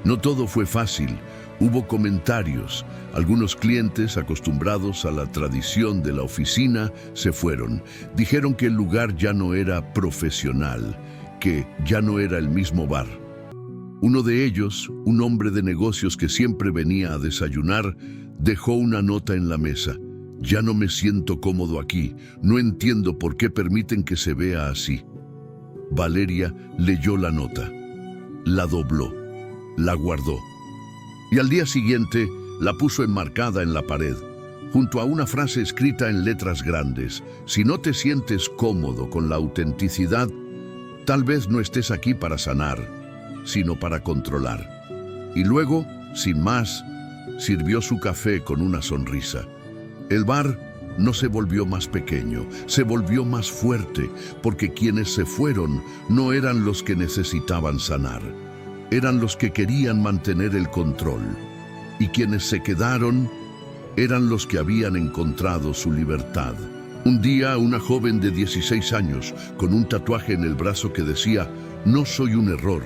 No todo fue fácil, hubo comentarios. Algunos clientes, acostumbrados a la tradición de la oficina, se fueron. Dijeron que el lugar ya no era profesional, que ya no era el mismo bar. Uno de ellos, un hombre de negocios que siempre venía a desayunar, dejó una nota en la mesa. Ya no me siento cómodo aquí, no entiendo por qué permiten que se vea así. Valeria leyó la nota, la dobló, la guardó. Y al día siguiente la puso enmarcada en la pared, junto a una frase escrita en letras grandes: si no te sientes cómodo con la autenticidad, tal vez no estés aquí para sanar, sino para controlar. Y luego, sin más, sirvió su café con una sonrisa. El bar no se volvió más pequeño, se volvió más fuerte, porque quienes se fueron no eran los que necesitaban sanar, eran los que querían mantener el control. Y quienes se quedaron eran los que habían encontrado su libertad. Un día, una joven de 16 años, con un tatuaje en el brazo que decía «No soy un error»,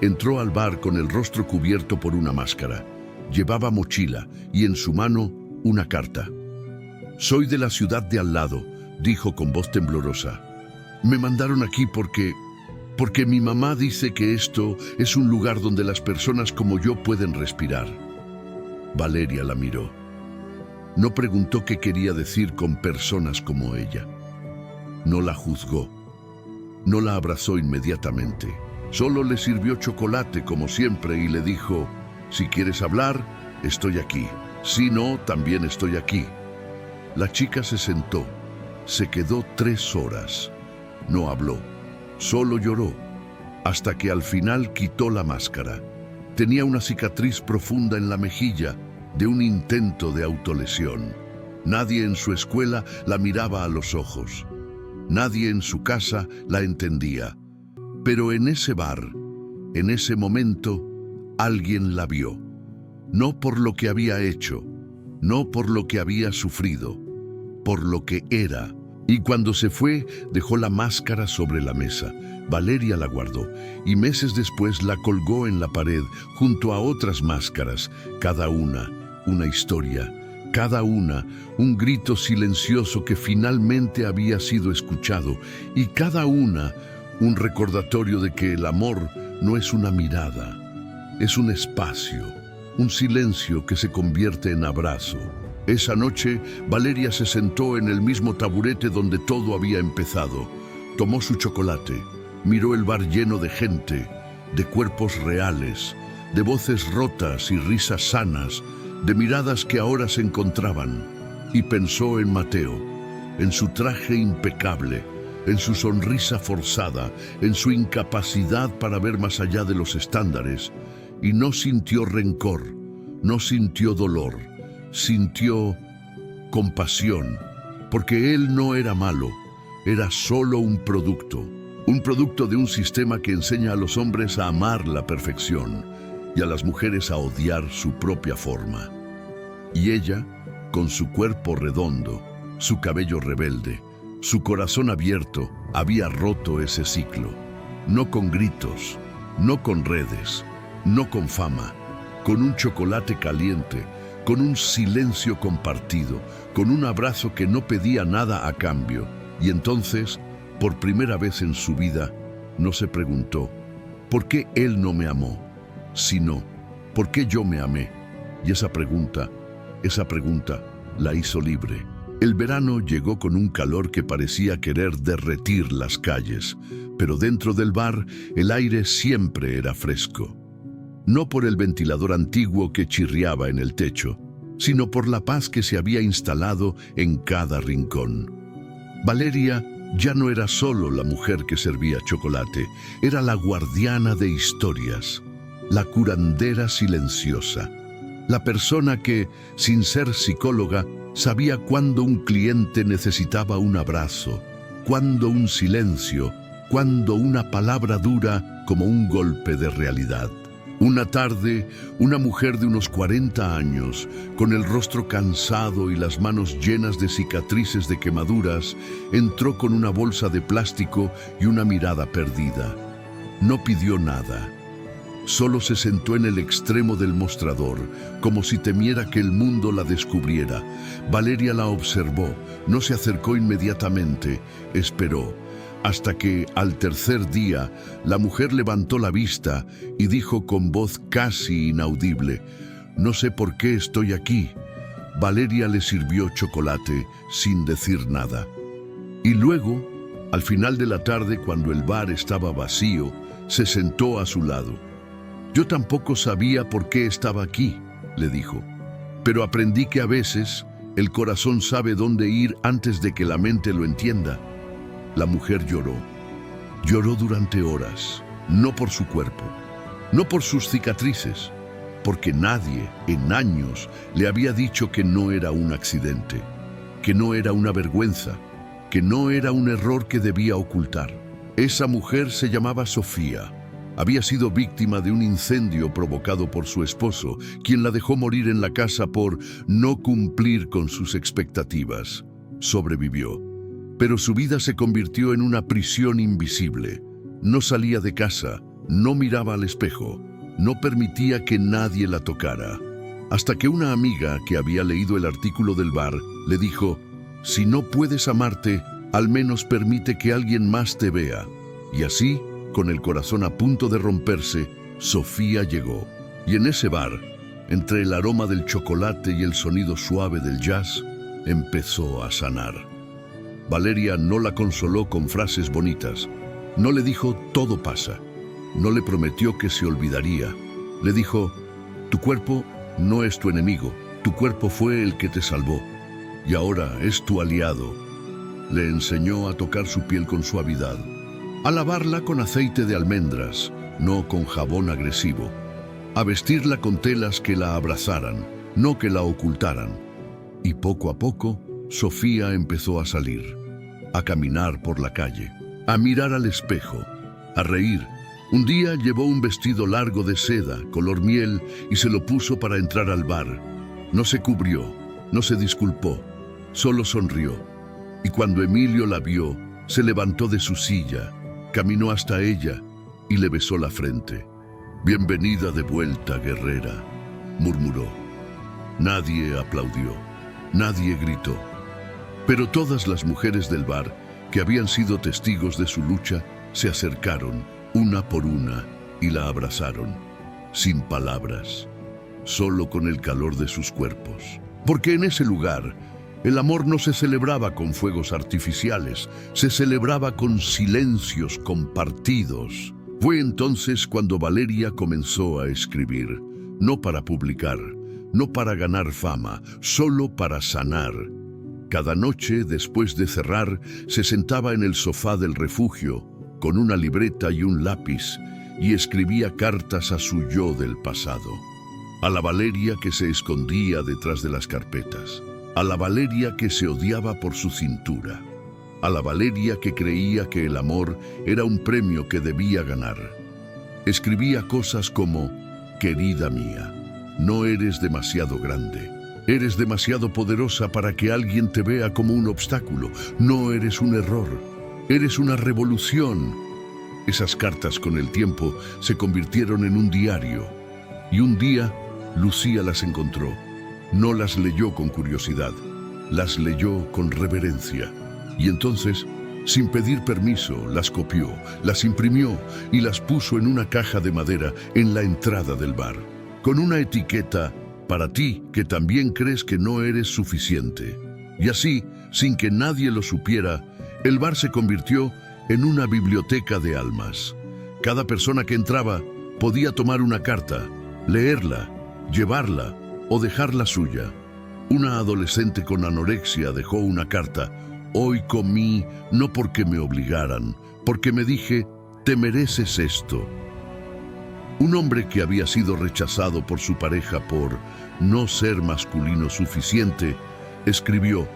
entró al bar con el rostro cubierto por una máscara. Llevaba mochila y en su mano una carta. «Soy de la ciudad de al lado», dijo con voz temblorosa. «Me mandaron aquí porque mi mamá dice que esto es un lugar donde las personas como yo pueden respirar». Valeria la miró. No preguntó qué quería decir con personas como ella. No la juzgó. No la abrazó inmediatamente. Solo le sirvió chocolate como siempre y le dijo, «Si quieres hablar, estoy aquí. Si no, también estoy aquí». La chica se sentó. Se quedó 3 horas. No habló. Solo lloró. Hasta que al final quitó la máscara. Tenía una cicatriz profunda en la mejilla de un intento de autolesión. Nadie en su escuela la miraba a los ojos. Nadie en su casa la entendía. Pero en ese bar, en ese momento, alguien la vio. No por lo que había hecho, no por lo que había sufrido, por lo que era. Y cuando se fue, dejó la máscara sobre la mesa. Valeria la guardó y meses después la colgó en la pared junto a otras máscaras, cada una historia, cada una un grito silencioso que finalmente había sido escuchado y cada una un recordatorio de que el amor no es una mirada, es un espacio, un silencio que se convierte en abrazo. Esa noche, Valeria se sentó en el mismo taburete donde todo había empezado. Tomó su chocolate, miró el bar lleno de gente, de cuerpos reales, de voces rotas y risas sanas, de miradas que ahora se encontraban, y pensó en Mateo, en su traje impecable, en su sonrisa forzada, en su incapacidad para ver más allá de los estándares, y no sintió rencor, no sintió dolor, sintió compasión, porque él no era malo, era solo un producto de un sistema que enseña a los hombres a amar la perfección y a las mujeres a odiar su propia forma. Y ella, con su cuerpo redondo, su cabello rebelde, su corazón abierto, había roto ese ciclo. No con gritos, no con redes, no con fama, con un chocolate caliente, con un silencio compartido, con un abrazo que no pedía nada a cambio. Y entonces, por primera vez en su vida, no se preguntó, ¿por qué él no me amó? Sino, ¿por qué yo me amé? Y esa pregunta la hizo libre. El verano llegó con un calor que parecía querer derretir las calles, pero dentro del bar el aire siempre era fresco. No por el ventilador antiguo que chirriaba en el techo, sino por la paz que se había instalado en cada rincón. Valeria ya no era solo la mujer que servía chocolate, era la guardiana de historias, la curandera silenciosa, la persona que, sin ser psicóloga, sabía cuándo un cliente necesitaba un abrazo, cuándo un silencio, cuándo una palabra dura como un golpe de realidad. Una tarde, una mujer de unos 40 años, con el rostro cansado y las manos llenas de cicatrices de quemaduras, entró con una bolsa de plástico y una mirada perdida. No pidió nada. Solo se sentó en el extremo del mostrador, como si temiera que el mundo la descubriera. Valeria la observó, no se acercó inmediatamente, esperó. Hasta que, al tercer día, la mujer levantó la vista y dijo con voz casi inaudible, «No sé por qué estoy aquí». Valeria le sirvió chocolate sin decir nada. Y luego, al final de la tarde, cuando el bar estaba vacío, se sentó a su lado. «Yo tampoco sabía por qué estaba aquí», le dijo, «pero aprendí que a veces el corazón sabe dónde ir antes de que la mente lo entienda». La mujer lloró. Lloró durante horas, no por su cuerpo, no por sus cicatrices, porque nadie, en años, le había dicho que no era un accidente, que no era una vergüenza, que no era un error que debía ocultar. Esa mujer se llamaba Sofía. Había sido víctima de un incendio provocado por su esposo, quien la dejó morir en la casa por no cumplir con sus expectativas. Sobrevivió, pero su vida se convirtió en una prisión invisible. No salía de casa, no miraba al espejo, no permitía que nadie la tocara. Hasta que una amiga que había leído el artículo del bar le dijo: «Si no puedes amarte, al menos permite que alguien más te vea». Y así, con el corazón a punto de romperse, Sofía llegó. Y en ese bar, entre el aroma del chocolate y el sonido suave del jazz, empezó a sanar. Valeria no la consoló con frases bonitas. No le dijo «todo pasa». No le prometió que se olvidaría. Le dijo: «Tu cuerpo no es tu enemigo. Tu cuerpo fue el que te salvó. Y ahora es tu aliado». Le enseñó a tocar su piel con suavidad, a lavarla con aceite de almendras, no con jabón agresivo, a vestirla con telas que la abrazaran, no que la ocultaran. Y poco a poco, Sofía empezó a salir, a caminar por la calle, a mirar al espejo, a reír. Un día llevó un vestido largo de seda, color miel, y se lo puso para entrar al bar. No se cubrió, no se disculpó, solo sonrió. Y cuando Emilio la vio, se levantó de su silla, caminó hasta ella y le besó la frente. «Bienvenida de vuelta, guerrera», murmuró. Nadie aplaudió, nadie gritó. Pero todas las mujeres del bar, que habían sido testigos de su lucha, se acercaron, una por una, y la abrazaron, sin palabras, solo con el calor de sus cuerpos. Porque en ese lugar, el amor no se celebraba con fuegos artificiales, se celebraba con silencios compartidos. Fue entonces cuando Valeria comenzó a escribir, no para publicar, no para ganar fama, solo para sanar. Cada noche, después de cerrar, se sentaba en el sofá del refugio, con una libreta y un lápiz, y escribía cartas a su yo del pasado. A la Valeria que se escondía detrás de las carpetas. A la Valeria que se odiaba por su cintura. A la Valeria que creía que el amor era un premio que debía ganar. Escribía cosas como: «Querida mía, no eres demasiado grande. Eres demasiado poderosa para que alguien te vea como un obstáculo. No eres un error. Eres una revolución». Esas cartas con el tiempo se convirtieron en un diario. Y un día, Lucía las encontró. No las leyó con curiosidad, las leyó con reverencia. Y entonces, sin pedir permiso, las copió, las imprimió y las puso en una caja de madera en la entrada del bar, con una etiqueta: «Para ti que también crees que no eres suficiente». Y así, sin que nadie lo supiera, el bar se convirtió en una biblioteca de almas. Cada persona que entraba podía tomar una carta, leerla, llevarla o dejar la suya. Una adolescente con anorexia dejó una carta: «Hoy comí no porque me obligaran, porque me dije, te mereces esto». Un hombre que había sido rechazado por su pareja por no ser masculino suficiente, escribió: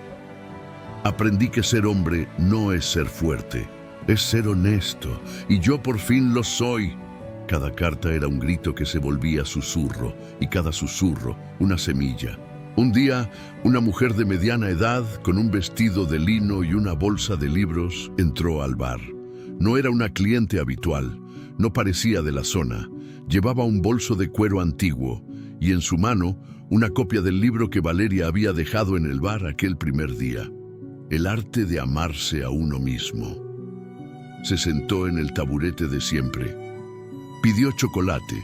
«Aprendí que ser hombre no es ser fuerte, es ser honesto, y yo por fin lo soy». Cada carta era un grito que se volvía susurro, y cada susurro una semilla. Un día, una mujer de mediana edad, con un vestido de lino y una bolsa de libros, entró al bar. No era una cliente habitual, no parecía de la zona. Llevaba un bolso de cuero antiguo, y en su mano, una copia del libro que Valeria había dejado en el bar aquel primer día. El arte de amarse a uno mismo. Se sentó en el taburete de siempre. Pidió chocolate,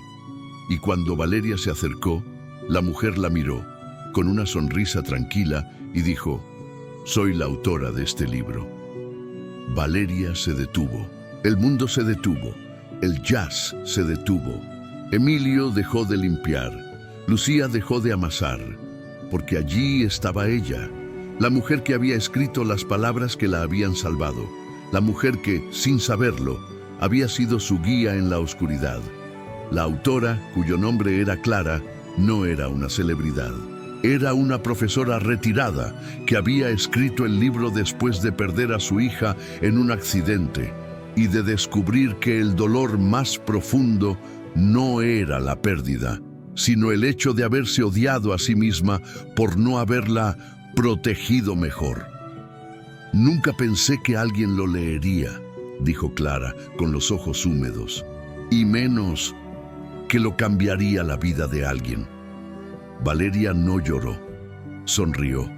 y cuando Valeria se acercó, la mujer la miró, con una sonrisa tranquila, y dijo: «Soy la autora de este libro». Valeria se detuvo, el mundo se detuvo, el jazz se detuvo. Emilio dejó de limpiar, Lucía dejó de amasar, porque allí estaba ella, la mujer que había escrito las palabras que la habían salvado, la mujer que, sin saberlo, había sido su guía en la oscuridad. La autora, cuyo nombre era Clara, no era una celebridad. Era una profesora retirada que había escrito el libro después de perder a su hija en un accidente y de descubrir que el dolor más profundo no era la pérdida, sino el hecho de haberse odiado a sí misma por no haberla protegido mejor. «Nunca pensé que alguien lo leería», dijo Clara con los ojos húmedos, «y menos que lo cambiaría la vida de alguien». Valeria no lloró, sonrió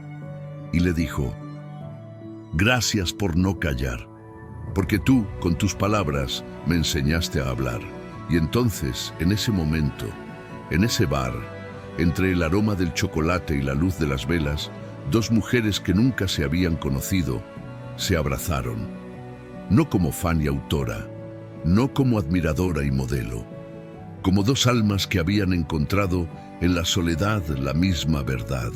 y le dijo: «Gracias por no callar, porque tú, con tus palabras, me enseñaste a hablar». Y entonces, en ese momento, en ese bar, entre el aroma del chocolate y la luz de las velas, dos mujeres que nunca se habían conocido se abrazaron, no como fan y autora, no como admiradora y modelo, como dos almas que habían encontrado en la soledad la misma verdad,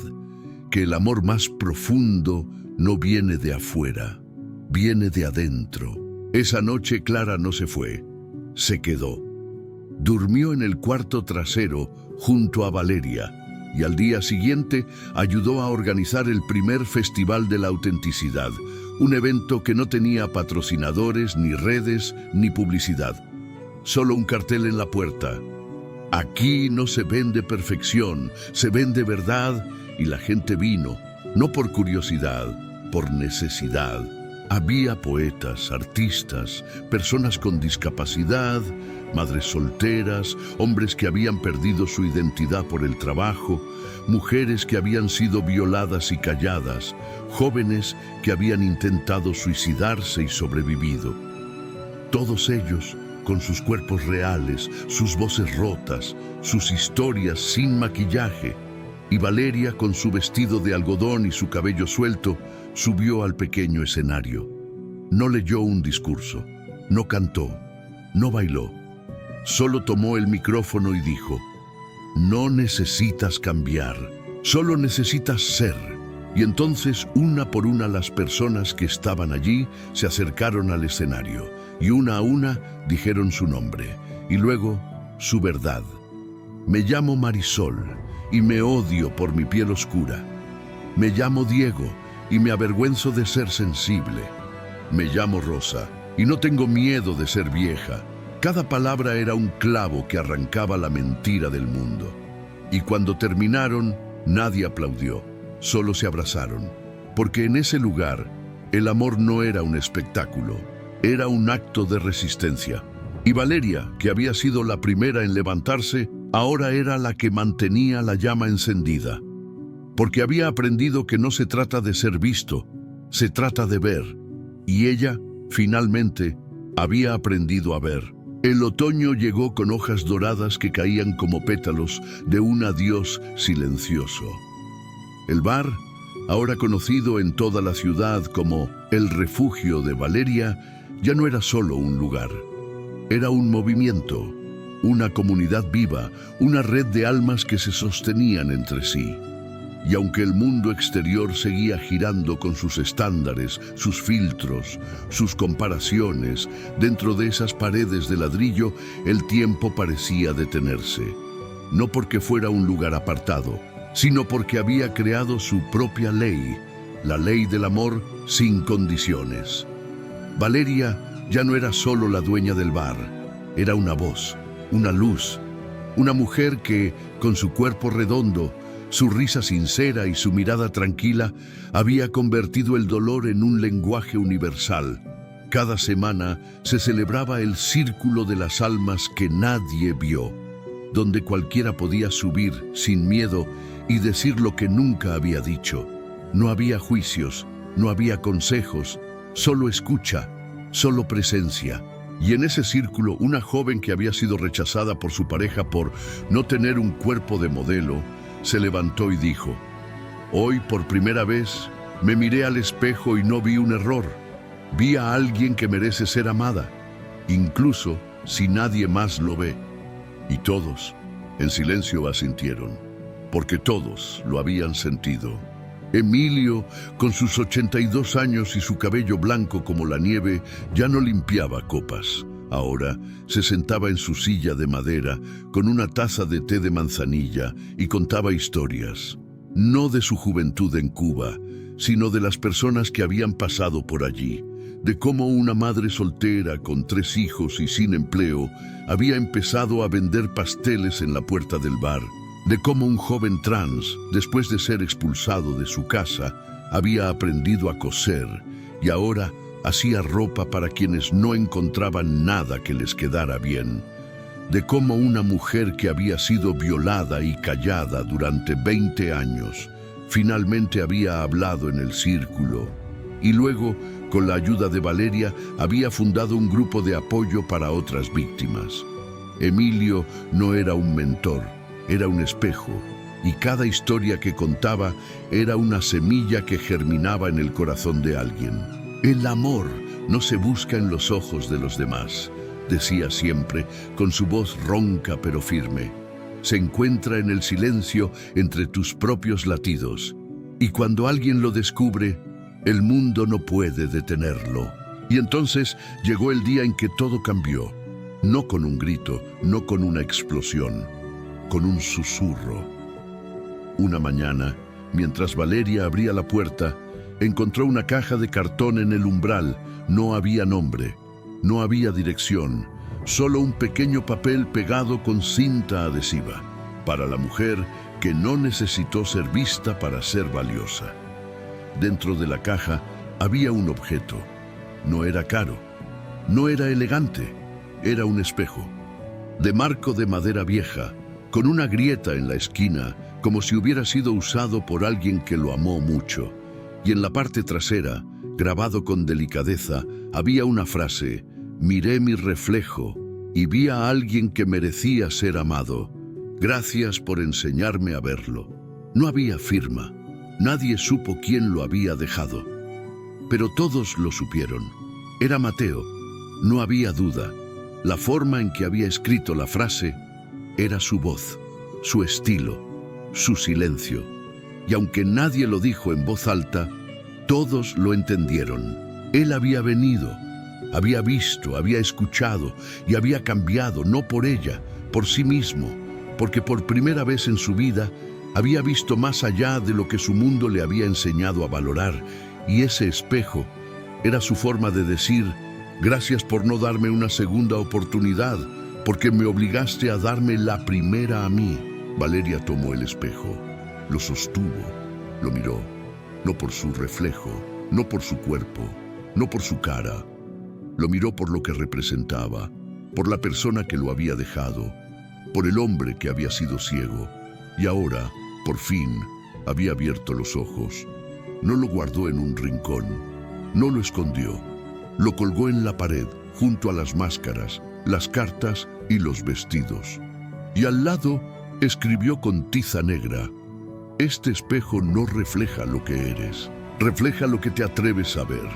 que el amor más profundo no viene de afuera, viene de adentro. Esa noche Clara no se fue, se quedó. Durmió en el cuarto trasero junto a Valeria y al día siguiente ayudó a organizar el primer Festival de la Autenticidad, un evento que no tenía patrocinadores, ni redes, ni publicidad. Solo un cartel en la puerta: «Aquí no se vende perfección, se vende verdad», y la gente vino, no por curiosidad, por necesidad. Había poetas, artistas, personas con discapacidad, madres solteras, hombres que habían perdido su identidad por el trabajo, mujeres que habían sido violadas y calladas, jóvenes que habían intentado suicidarse y sobrevivido. Todos ellos con sus cuerpos reales, sus voces rotas, sus historias sin maquillaje. Y Valeria, con su vestido de algodón y su cabello suelto, subió al pequeño escenario. No leyó un discurso, no cantó, no bailó. Solo tomó el micrófono y dijo: «No necesitas cambiar, solo necesitas ser». Y entonces, una por una, las personas que estaban allí se acercaron al escenario y una a una dijeron su nombre y luego su verdad. «Me llamo Marisol y me odio por mi piel oscura. Me llamo Diego y me avergüenzo de ser sensible. Me llamo Rosa y no tengo miedo de ser vieja». Cada palabra era un clavo que arrancaba la mentira del mundo. Y cuando terminaron, nadie aplaudió, solo se abrazaron, porque en ese lugar el amor no era un espectáculo, era un acto de resistencia. Y Valeria, que había sido la primera en levantarse, ahora era la que mantenía la llama encendida, porque había aprendido que no se trata de ser visto, se trata de ver. Y ella, finalmente, había aprendido a ver. El otoño llegó con hojas doradas que caían como pétalos de un adiós silencioso. El bar, ahora conocido en toda la ciudad como el refugio de Valeria, ya no era solo un lugar. Era un movimiento, una comunidad viva, una red de almas que se sostenían entre sí. Y aunque el mundo exterior seguía girando con sus estándares, sus filtros, sus comparaciones, dentro de esas paredes de ladrillo, el tiempo parecía detenerse. No porque fuera un lugar apartado, sino porque había creado su propia ley, la ley del amor sin condiciones. Valeria ya no era solo la dueña del bar, era una voz, una luz, una mujer que, con su cuerpo redondo, su risa sincera y su mirada tranquila, había convertido el dolor en un lenguaje universal. Cada semana se celebraba el Círculo de las Almas que nadie vio, donde cualquiera podía subir sin miedo y decir lo que nunca había dicho. No había juicios, no había consejos, solo escucha, solo presencia. Y en ese círculo, una joven que había sido rechazada por su pareja por no tener un cuerpo de modelo, se levantó y dijo: «Hoy, por primera vez, me miré al espejo y no vi un error. Vi a alguien que merece ser amada, incluso si nadie más lo ve». Y todos, en silencio, asintieron, porque todos lo habían sentido. Emilio, con sus 82 años y su cabello blanco como la nieve, ya no limpiaba copas. Ahora se sentaba en su silla de madera con una taza de té de manzanilla y contaba historias, no de su juventud en Cuba, sino de las personas que habían pasado por allí, de cómo una madre soltera con 3 hijos y sin empleo había empezado a vender pasteles en la puerta del bar, de cómo un joven trans, después de ser expulsado de su casa, había aprendido a coser y ahora hacía ropa para quienes no encontraban nada que les quedara bien, de cómo una mujer que había sido violada y callada durante 20 años finalmente había hablado en el círculo y luego, con la ayuda de Valeria, había fundado un grupo de apoyo para otras víctimas. Emilio no era un mentor, era un espejo, y cada historia que contaba era una semilla que germinaba en el corazón de alguien. El amor no se busca en los ojos de los demás, decía siempre, con su voz ronca pero firme. Se encuentra en el silencio entre tus propios latidos, y cuando alguien lo descubre, el mundo no puede detenerlo. Y entonces llegó el día en que todo cambió, no con un grito, no con una explosión, con un susurro. Una mañana, mientras Valeria abría la puerta, encontró una caja de cartón en el umbral. No había nombre, no había dirección, solo un pequeño papel pegado con cinta adhesiva, para la mujer que no necesitó ser vista para ser valiosa. Dentro de la caja había un objeto. No era caro, no era elegante, era un espejo, de marco de madera vieja, con una grieta en la esquina, como si hubiera sido usado por alguien que lo amó mucho. Y en la parte trasera, grabado con delicadeza, había una frase: miré mi reflejo y vi a alguien que merecía ser amado. Gracias por enseñarme a verlo. No había firma. Nadie supo quién lo había dejado. Pero todos lo supieron. Era Mateo. No había duda. La forma en que había escrito la frase era su voz, su estilo, su silencio. Y aunque nadie lo dijo en voz alta, todos lo entendieron. Él había venido, había visto, había escuchado y había cambiado, no por ella, por sí mismo, porque por primera vez en su vida había visto más allá de lo que su mundo le había enseñado a valorar, y ese espejo era su forma de decir: gracias por no darme una segunda oportunidad, porque me obligaste a darme la primera a mí. Valeria tomó el espejo, lo sostuvo, lo miró, no por su reflejo, no por su cuerpo, no por su cara. Lo miró por lo que representaba, por la persona que lo había dejado, por el hombre que había sido ciego, y ahora, por fin, había abierto los ojos. No lo guardó en un rincón, no lo escondió, lo colgó en la pared, junto a las máscaras, las cartas y los vestidos. Y al lado escribió con tiza negra: este espejo no refleja lo que eres, refleja lo que te atreves a ver.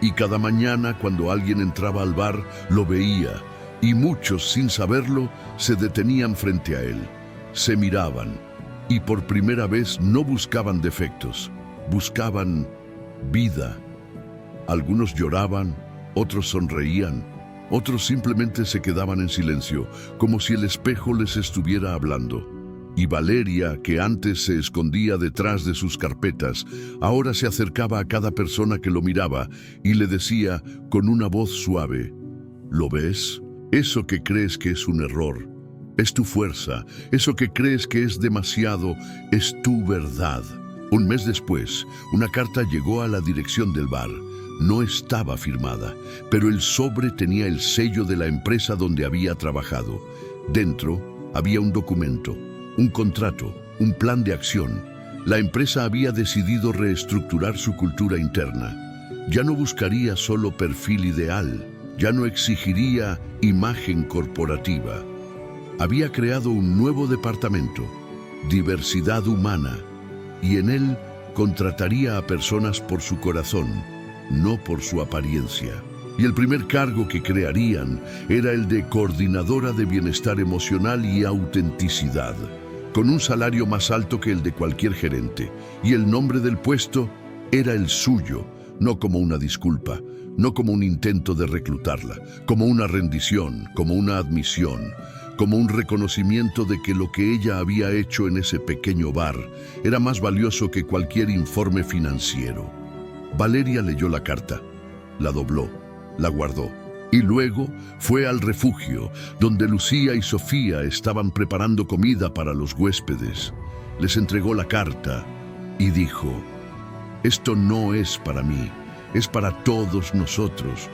Y cada mañana, cuando alguien entraba al bar, lo veía, y muchos, sin saberlo, se detenían frente a él, se miraban, y por primera vez no buscaban defectos, buscaban vida. Algunos lloraban, otros sonreían, otros simplemente se quedaban en silencio, como si el espejo les estuviera hablando. Y Valeria, que antes se escondía detrás de sus carpetas, ahora se acercaba a cada persona que lo miraba y le decía con una voz suave: ¿lo ves? Eso que crees que es un error es tu fuerza, eso que crees que es demasiado es tu verdad. Un mes después, una carta llegó a la dirección del bar. No estaba firmada, pero el sobre tenía el sello de la empresa donde había trabajado. Dentro había un documento, un contrato, un plan de acción. La empresa había decidido reestructurar su cultura interna. Ya no buscaría solo perfil ideal, ya no exigiría imagen corporativa. Había creado un nuevo departamento, diversidad humana, y en él contrataría a personas por su corazón, no por su apariencia. Y el primer cargo que crearían era el de coordinadora de bienestar emocional y autenticidad, con un salario más alto que el de cualquier gerente, y el nombre del puesto era el suyo, no como una disculpa, no como un intento de reclutarla, como una rendición, como una admisión, como un reconocimiento de que lo que ella había hecho en ese pequeño bar era más valioso que cualquier informe financiero. Valeria leyó la carta, la dobló, la guardó, y luego fue al refugio, donde Lucía y Sofía estaban preparando comida para los huéspedes. Les entregó la carta y dijo: «Esto no es para mí, es para todos nosotros,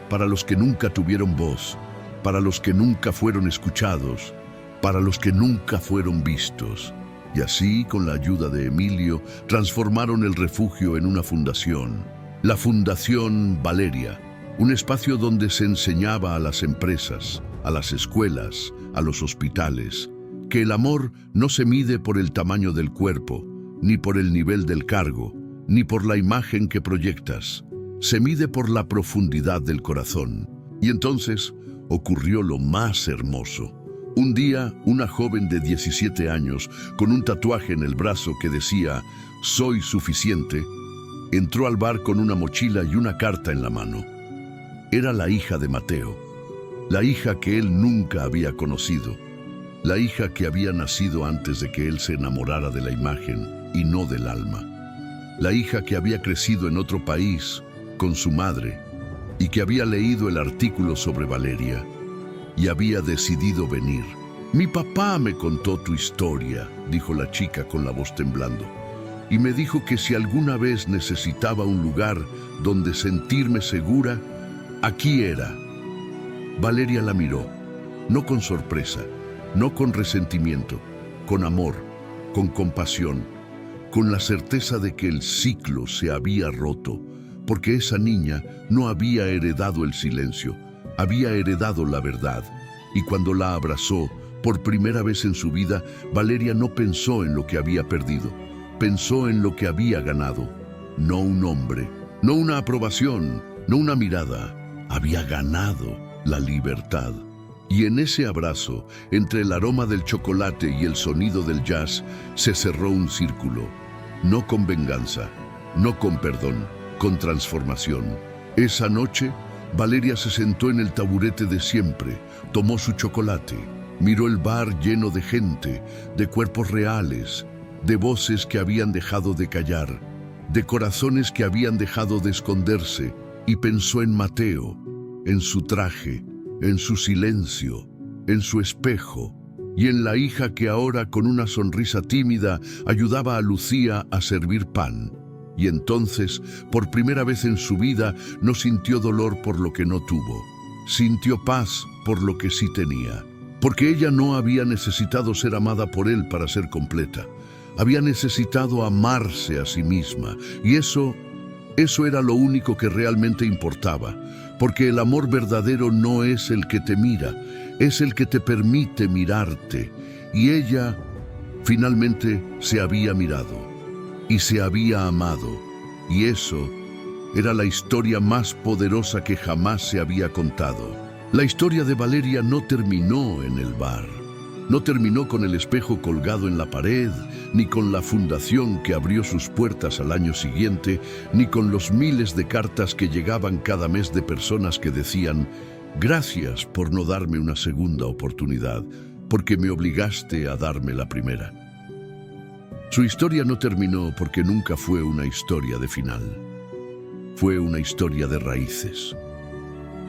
para los que nunca tuvieron voz, para los que nunca fueron escuchados, para los que nunca fueron vistos». Y así, con la ayuda de Emilio, transformaron el refugio en una fundación, la Fundación Valeria, un espacio donde se enseñaba a las empresas, a las escuelas, a los hospitales, que el amor no se mide por el tamaño del cuerpo, ni por el nivel del cargo, ni por la imagen que proyectas. Se mide por la profundidad del corazón. Y entonces ocurrió lo más hermoso. Un día, una joven de 17 años, con un tatuaje en el brazo que decía «Soy suficiente», entró al bar con una mochila y una carta en la mano. Era la hija de Mateo, la hija que él nunca había conocido, la hija que había nacido antes de que él se enamorara de la imagen y no del alma, la hija que había crecido en otro país con su madre y que había leído el artículo sobre Valeria y había decidido venir. «Mi papá me contó tu historia», dijo la chica con la voz temblando, «y me dijo que si alguna vez necesitaba un lugar donde sentirme segura, aquí era». Valeria la miró, no con sorpresa, no con resentimiento, con amor, con compasión, con la certeza de que el ciclo se había roto, porque esa niña no había heredado el silencio, había heredado la verdad. Y cuando la abrazó, por primera vez en su vida, Valeria no pensó en lo que había perdido, pensó en lo que había ganado. No un hombre, no una aprobación, no una mirada, había ganado la libertad. Y en ese abrazo, entre el aroma del chocolate y el sonido del jazz, se cerró un círculo. No con venganza, no con perdón, con transformación. Esa noche, Valeria se sentó en el taburete de siempre, tomó su chocolate, miró el bar lleno de gente, de cuerpos reales, de voces que habían dejado de callar, de corazones que habían dejado de esconderse, y pensó en Mateo, en su traje, en su silencio, en su espejo, y en la hija que ahora, con una sonrisa tímida, ayudaba a Lucía a servir pan. Y entonces, por primera vez en su vida, no sintió dolor por lo que no tuvo. Sintió paz por lo que sí tenía. Porque ella no había necesitado ser amada por él para ser completa. Había necesitado amarse a sí misma. Y eso era lo único que realmente importaba. Porque el amor verdadero no es el que te mira, es el que te permite mirarte. Y ella finalmente se había mirado. Y se había amado, y eso era la historia más poderosa que jamás se había contado. La historia de Valeria no terminó en el bar, no terminó con el espejo colgado en la pared, ni con la fundación que abrió sus puertas al año siguiente, ni con los miles de cartas que llegaban cada mes de personas que decían: «Gracias por no darme una segunda oportunidad, porque me obligaste a darme la primera». Su historia no terminó porque nunca fue una historia de final. Fue una historia de raíces,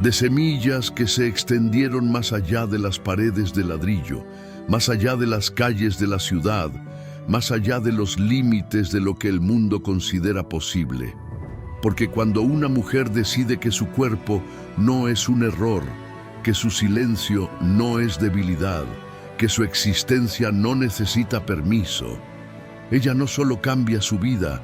de semillas que se extendieron más allá de las paredes de ladrillo, más allá de las calles de la ciudad, más allá de los límites de lo que el mundo considera posible. Porque cuando una mujer decide que su cuerpo no es un error, que su silencio no es debilidad, que su existencia no necesita permiso, ella no solo cambia su vida,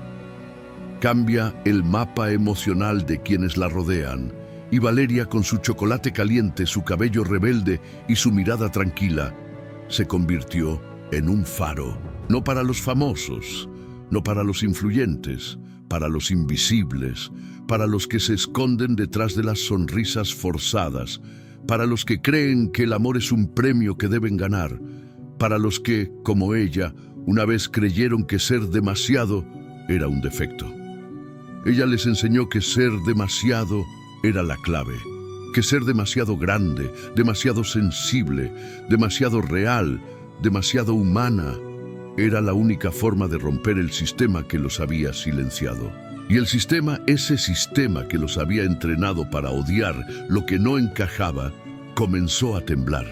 cambia el mapa emocional de quienes la rodean. Y Valeria, con su chocolate caliente, su cabello rebelde y su mirada tranquila, se convirtió en un faro, no para los famosos, no para los influyentes, para los invisibles, para los que se esconden detrás de las sonrisas forzadas, para los que creen que el amor es un premio que deben ganar, para los que, como ella, una vez creyeron que ser demasiado era un defecto. Ella les enseñó que ser demasiado era la clave. Que ser demasiado grande, demasiado sensible, demasiado real, demasiado humana, era la única forma de romper el sistema que los había silenciado. Y el sistema, ese sistema que los había entrenado para odiar lo que no encajaba, comenzó a temblar.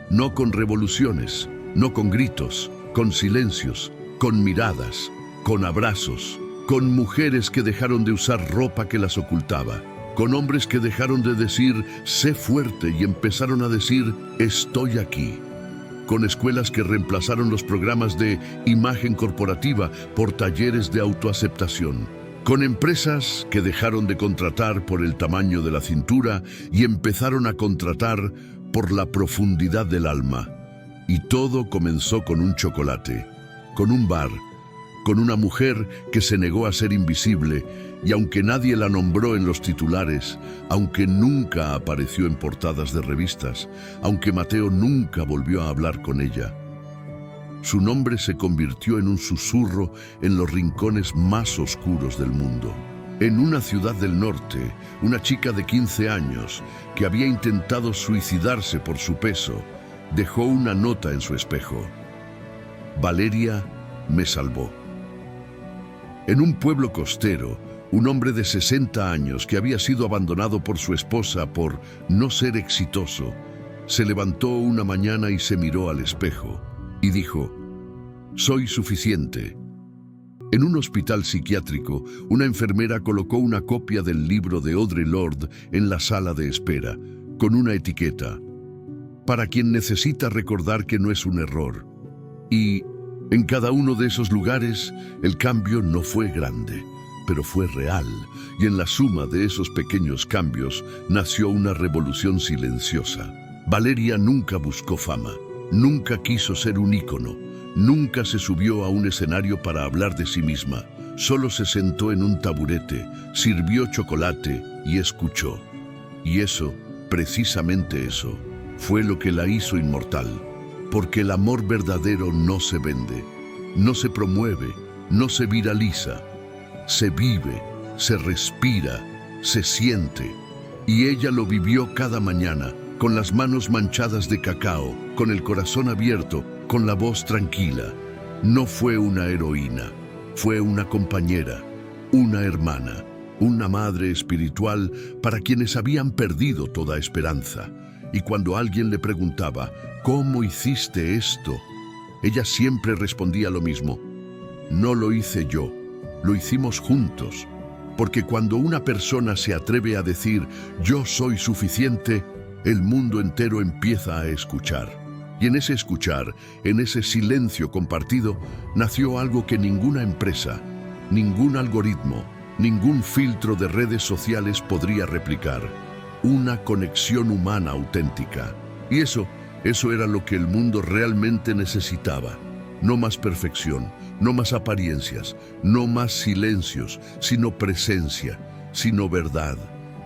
No con revoluciones, no con gritos, con silencios, con miradas, con abrazos, con mujeres que dejaron de usar ropa que las ocultaba, con hombres que dejaron de decir «sé fuerte» y empezaron a decir «estoy aquí», con escuelas que reemplazaron los programas de imagen corporativa por talleres de autoaceptación, con empresas que dejaron de contratar por el tamaño de la cintura y empezaron a contratar por la profundidad del alma. Y todo comenzó con un chocolate, con un bar, con una mujer que se negó a ser invisible y aunque nadie la nombró en los titulares, aunque nunca apareció en portadas de revistas, aunque Mateo nunca volvió a hablar con ella, su nombre se convirtió en un susurro en los rincones más oscuros del mundo. En una ciudad del norte, una chica de 15 años que había intentado suicidarse por su peso, dejó una nota en su espejo. Valeria me salvó. En un pueblo costero, un hombre de 60 años que había sido abandonado por su esposa por no ser exitoso, se levantó una mañana y se miró al espejo y dijo: «Soy suficiente». En un hospital psiquiátrico, una enfermera colocó una copia del libro de Audre Lorde en la sala de espera, con una etiqueta: «Para quien necesita recordar que no es un error». Y en cada uno de esos lugares, el cambio no fue grande, pero fue real, y en la suma de esos pequeños cambios nació una revolución silenciosa. Valeria nunca buscó fama, nunca quiso ser un ícono, nunca se subió a un escenario para hablar de sí misma, solo se sentó en un taburete, sirvió chocolate y escuchó. Y eso, precisamente eso, fue lo que la hizo inmortal. Porque el amor verdadero no se vende, no se promueve, no se viraliza. Se vive, se respira, se siente. Y ella lo vivió cada mañana, con las manos manchadas de cacao, con el corazón abierto, con la voz tranquila. No fue una heroína, fue una compañera, una hermana, una madre espiritual para quienes habían perdido toda esperanza. Y cuando alguien le preguntaba, ¿cómo hiciste esto?, ella siempre respondía lo mismo: no lo hice yo, lo hicimos juntos. Porque cuando una persona se atreve a decir, yo soy suficiente, el mundo entero empieza a escuchar. Y en ese escuchar, en ese silencio compartido, nació algo que ninguna empresa, ningún algoritmo, ningún filtro de redes sociales podría replicar. Una conexión humana auténtica. Y eso era lo que el mundo realmente necesitaba. No más perfección, no más apariencias, no más silencios, sino presencia, sino verdad,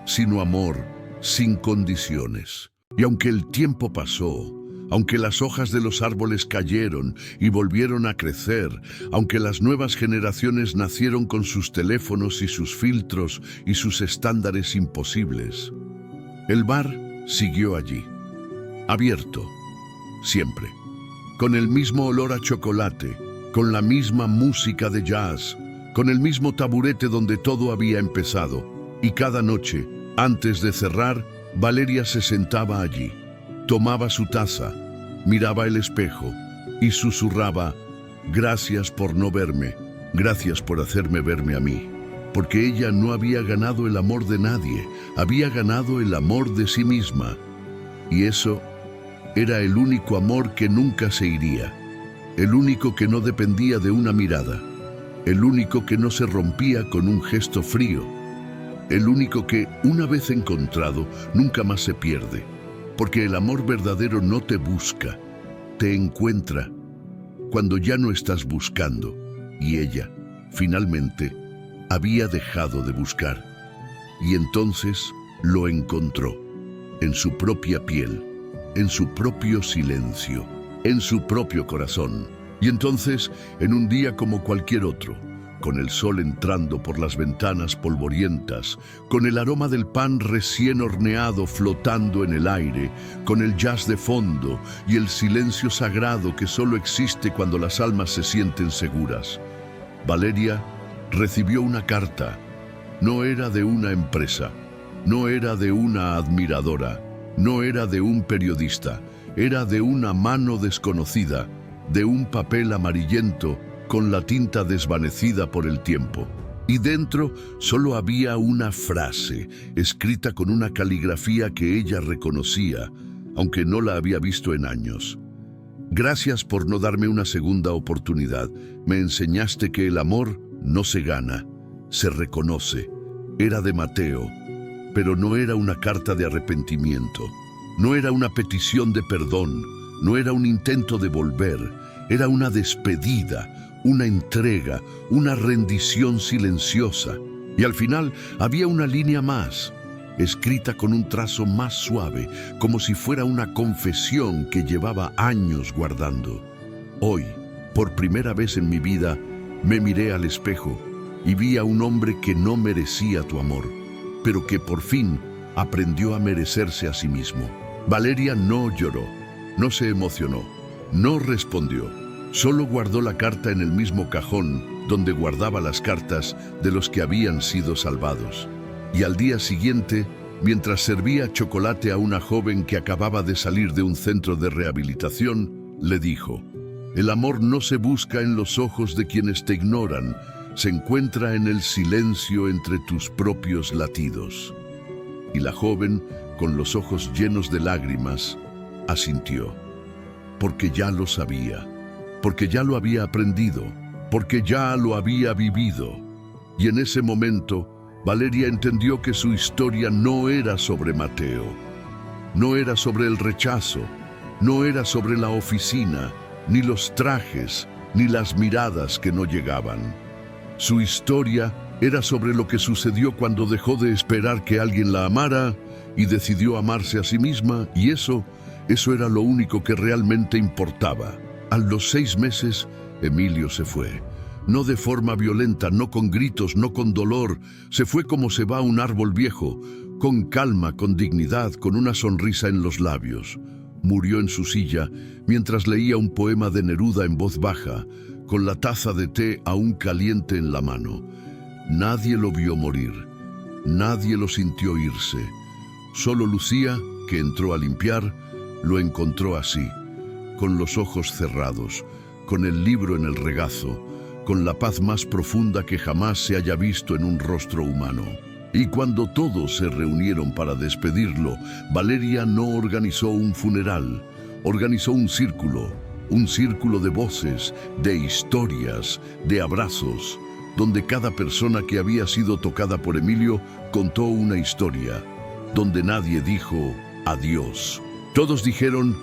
sino amor, sin condiciones. Y aunque el tiempo pasó, aunque las hojas de los árboles cayeron y volvieron a crecer, aunque las nuevas generaciones nacieron con sus teléfonos y sus filtros y sus estándares imposibles, el bar siguió allí, abierto, siempre, con el mismo olor a chocolate, con la misma música de jazz, con el mismo taburete donde todo había empezado. Y cada noche, antes de cerrar, Valeria se sentaba allí, tomaba su taza, miraba el espejo y susurraba: gracias por no verme, gracias por hacerme verme a mí. Porque ella no había ganado el amor de nadie, había ganado el amor de sí misma. Y eso era el único amor que nunca se iría, el único que no dependía de una mirada, el único que no se rompía con un gesto frío, el único que, una vez encontrado, nunca más se pierde. Porque el amor verdadero no te busca, te encuentra cuando ya no estás buscando. Y ella, finalmente, había dejado de buscar. Y entonces lo encontró, en su propia piel, en su propio silencio, en su propio corazón. Y entonces, en un día como cualquier otro, con el sol entrando por las ventanas polvorientas, con el aroma del pan recién horneado flotando en el aire, con el jazz de fondo y el silencio sagrado que solo existe cuando las almas se sienten seguras. Valeria recibió una carta. No era de una empresa, no era de una admiradora, no era de un periodista, era de una mano desconocida, de un papel amarillento con la tinta desvanecida por el tiempo. Y dentro solo había una frase, escrita con una caligrafía que ella reconocía, aunque no la había visto en años. Gracias por no darme una segunda oportunidad. Me enseñaste que el amor no se gana, se reconoce. Era de Mateo, pero no era una carta de arrepentimiento. No era una petición de perdón, no era un intento de volver, era una despedida, una entrega, una rendición silenciosa. Y al final había una línea más, escrita con un trazo más suave, como si fuera una confesión que llevaba años guardando. Hoy, por primera vez en mi vida, me miré al espejo y vi a un hombre que no merecía tu amor, pero que por fin aprendió a merecerse a sí mismo. Valeria no lloró, no se emocionó, no respondió. Solo guardó la carta en el mismo cajón donde guardaba las cartas de los que habían sido salvados. Y al día siguiente, mientras servía chocolate a una joven que acababa de salir de un centro de rehabilitación, le dijo: «El amor no se busca en los ojos de quienes te ignoran, se encuentra en el silencio entre tus propios latidos». Y la joven, con los ojos llenos de lágrimas, asintió, porque ya lo sabía, porque ya lo había aprendido, porque ya lo había vivido. Y en ese momento, Valeria entendió que su historia no era sobre Mateo, no era sobre el rechazo, no era sobre la oficina, ni los trajes, ni las miradas que no llegaban. Su historia era sobre lo que sucedió cuando dejó de esperar que alguien la amara y decidió amarse a sí misma, y eso era lo único que realmente importaba. A los 6 meses, Emilio se fue. No de forma violenta, no con gritos, no con dolor. Se fue como se va un árbol viejo, con calma, con dignidad, con una sonrisa en los labios. Murió en su silla mientras leía un poema de Neruda en voz baja, con la taza de té aún caliente en la mano. Nadie lo vio morir, nadie lo sintió irse. Solo Lucía, que entró a limpiar, lo encontró así, con los ojos cerrados, con el libro en el regazo, con la paz más profunda que jamás se haya visto en un rostro humano. Y cuando todos se reunieron para despedirlo, Valeria no organizó un funeral, organizó un círculo de voces, de historias, de abrazos, donde cada persona que había sido tocada por Emilio contó una historia, donde nadie dijo adiós. Todos dijeron,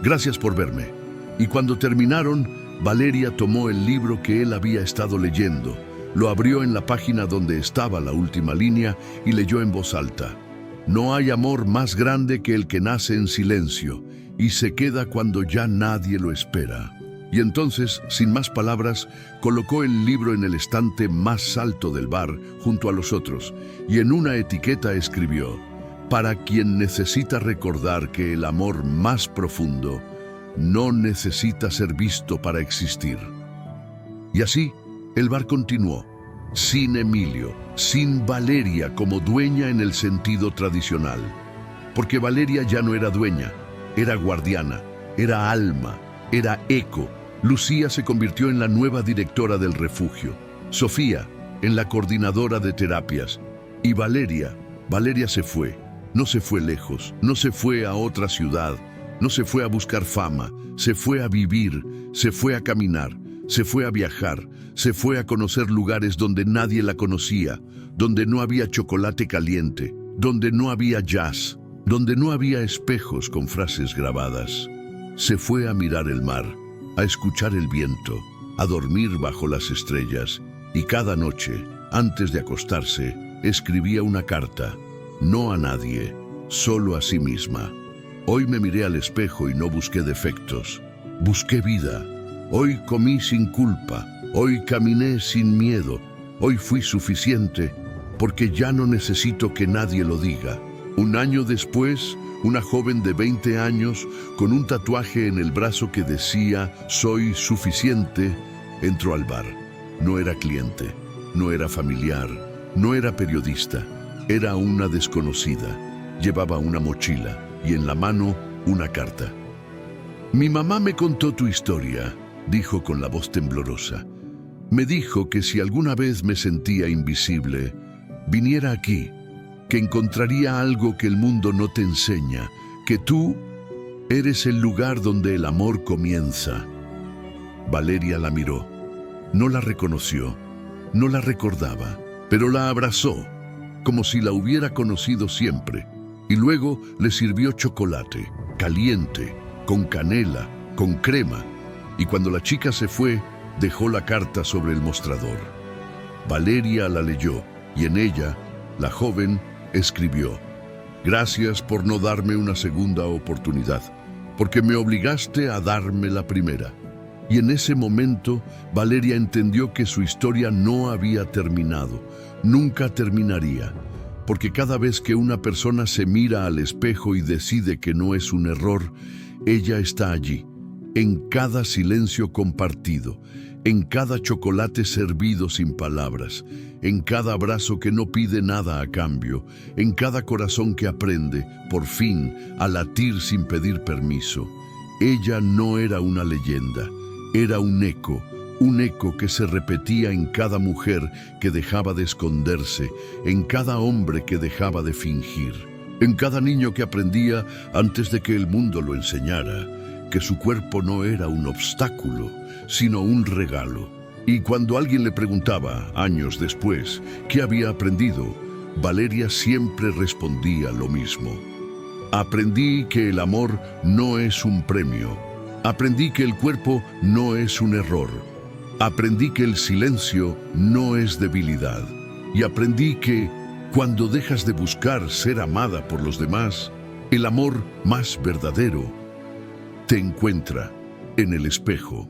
gracias por verme. Y cuando terminaron, Valeria tomó el libro que él había estado leyendo, lo abrió en la página donde estaba la última línea y leyó en voz alta: «No hay amor más grande que el que nace en silencio y se queda cuando ya nadie lo espera». Y entonces, sin más palabras, colocó el libro en el estante más alto del bar, junto a los otros, y en una etiqueta escribió: «Para quien necesita recordar que el amor más profundo no necesita ser visto para existir». Y así, el bar continuó, sin Emilio, sin Valeria como dueña en el sentido tradicional. Porque Valeria ya no era dueña, era guardiana, era alma, era eco. Lucía se convirtió en la nueva directora del refugio, Sofía en la coordinadora de terapias, y Valeria se fue. No se fue lejos, no se fue a otra ciudad, no se fue a buscar fama, se fue a vivir, se fue a caminar, se fue a viajar, se fue a conocer lugares donde nadie la conocía, donde no había chocolate caliente, donde no había jazz, donde no había espejos con frases grabadas. Se fue a mirar el mar, a escuchar el viento, a dormir bajo las estrellas, y cada noche, antes de acostarse, escribía una carta, no a nadie, solo a sí misma. Hoy me miré al espejo y no busqué defectos, busqué vida. Hoy comí sin culpa, hoy caminé sin miedo, Hoy fui suficiente porque ya no necesito que nadie lo diga. Un año después, una joven de 20 años con un tatuaje en el brazo que decía «Soy suficiente» entró al bar. No era cliente, no era familiar, no era periodista, era una desconocida. Llevaba una mochila y en la mano una carta. «Mi mamá me contó tu historia», dijo con la voz temblorosa. «Me dijo que si alguna vez me sentía invisible, viniera aquí, que encontraría algo que el mundo no te enseña, que tú eres el lugar donde el amor comienza». Valeria la miró. No la reconoció, no la recordaba, pero la abrazó, como si la hubiera conocido siempre, y luego le sirvió chocolate, caliente, con canela, con crema, y cuando la chica se fue, dejó la carta sobre el mostrador. Valeria la leyó, y en ella, la joven escribió: «Gracias por no darme una segunda oportunidad, porque me obligaste a darme la primera». Y en ese momento, Valeria entendió que su historia no había terminado, nunca terminaría, porque cada vez que una persona se mira al espejo y decide que no es un error, ella está allí, en cada silencio compartido, en cada chocolate servido sin palabras, en cada abrazo que no pide nada a cambio, en cada corazón que aprende, por fin, a latir sin pedir permiso. Ella no era una leyenda. Era un eco que se repetía en cada mujer que dejaba de esconderse, en cada hombre que dejaba de fingir, en cada niño que aprendía antes de que el mundo lo enseñara, que su cuerpo no era un obstáculo, sino un regalo. Y cuando alguien le preguntaba, años después, qué había aprendido, Valeria siempre respondía lo mismo. Aprendí que el amor no es un premio. Aprendí que el cuerpo no es un error. Aprendí que el silencio no es debilidad. Y aprendí que, cuando dejas de buscar ser amada por los demás, el amor más verdadero te encuentra en el espejo.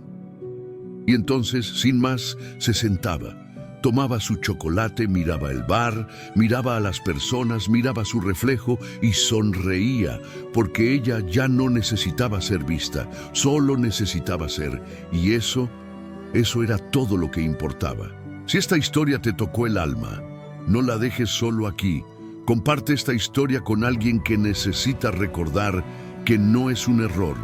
Y entonces, sin más, se sentaba. Tomaba su chocolate, miraba el bar, miraba a las personas, miraba su reflejo y sonreía, porque ella ya no necesitaba ser vista, solo necesitaba ser, y eso era todo lo que importaba. Si esta historia te tocó el alma, no la dejes solo aquí. Comparte esta historia con alguien que necesita recordar que no es un error.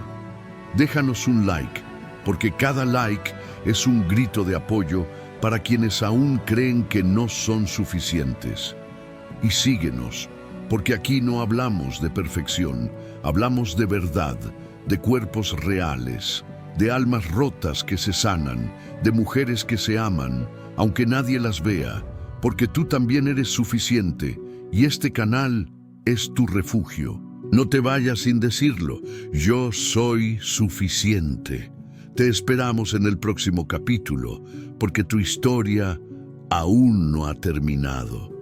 Déjanos un like, porque cada like es un grito de apoyo para quienes aún creen que no son suficientes. Y síguenos, porque aquí no hablamos de perfección, hablamos de verdad, de cuerpos reales, de almas rotas que se sanan, de mujeres que se aman, aunque nadie las vea, porque tú también eres suficiente, y este canal es tu refugio. No te vayas sin decirlo, yo soy suficiente. Te esperamos en el próximo capítulo, porque tu historia aún no ha terminado.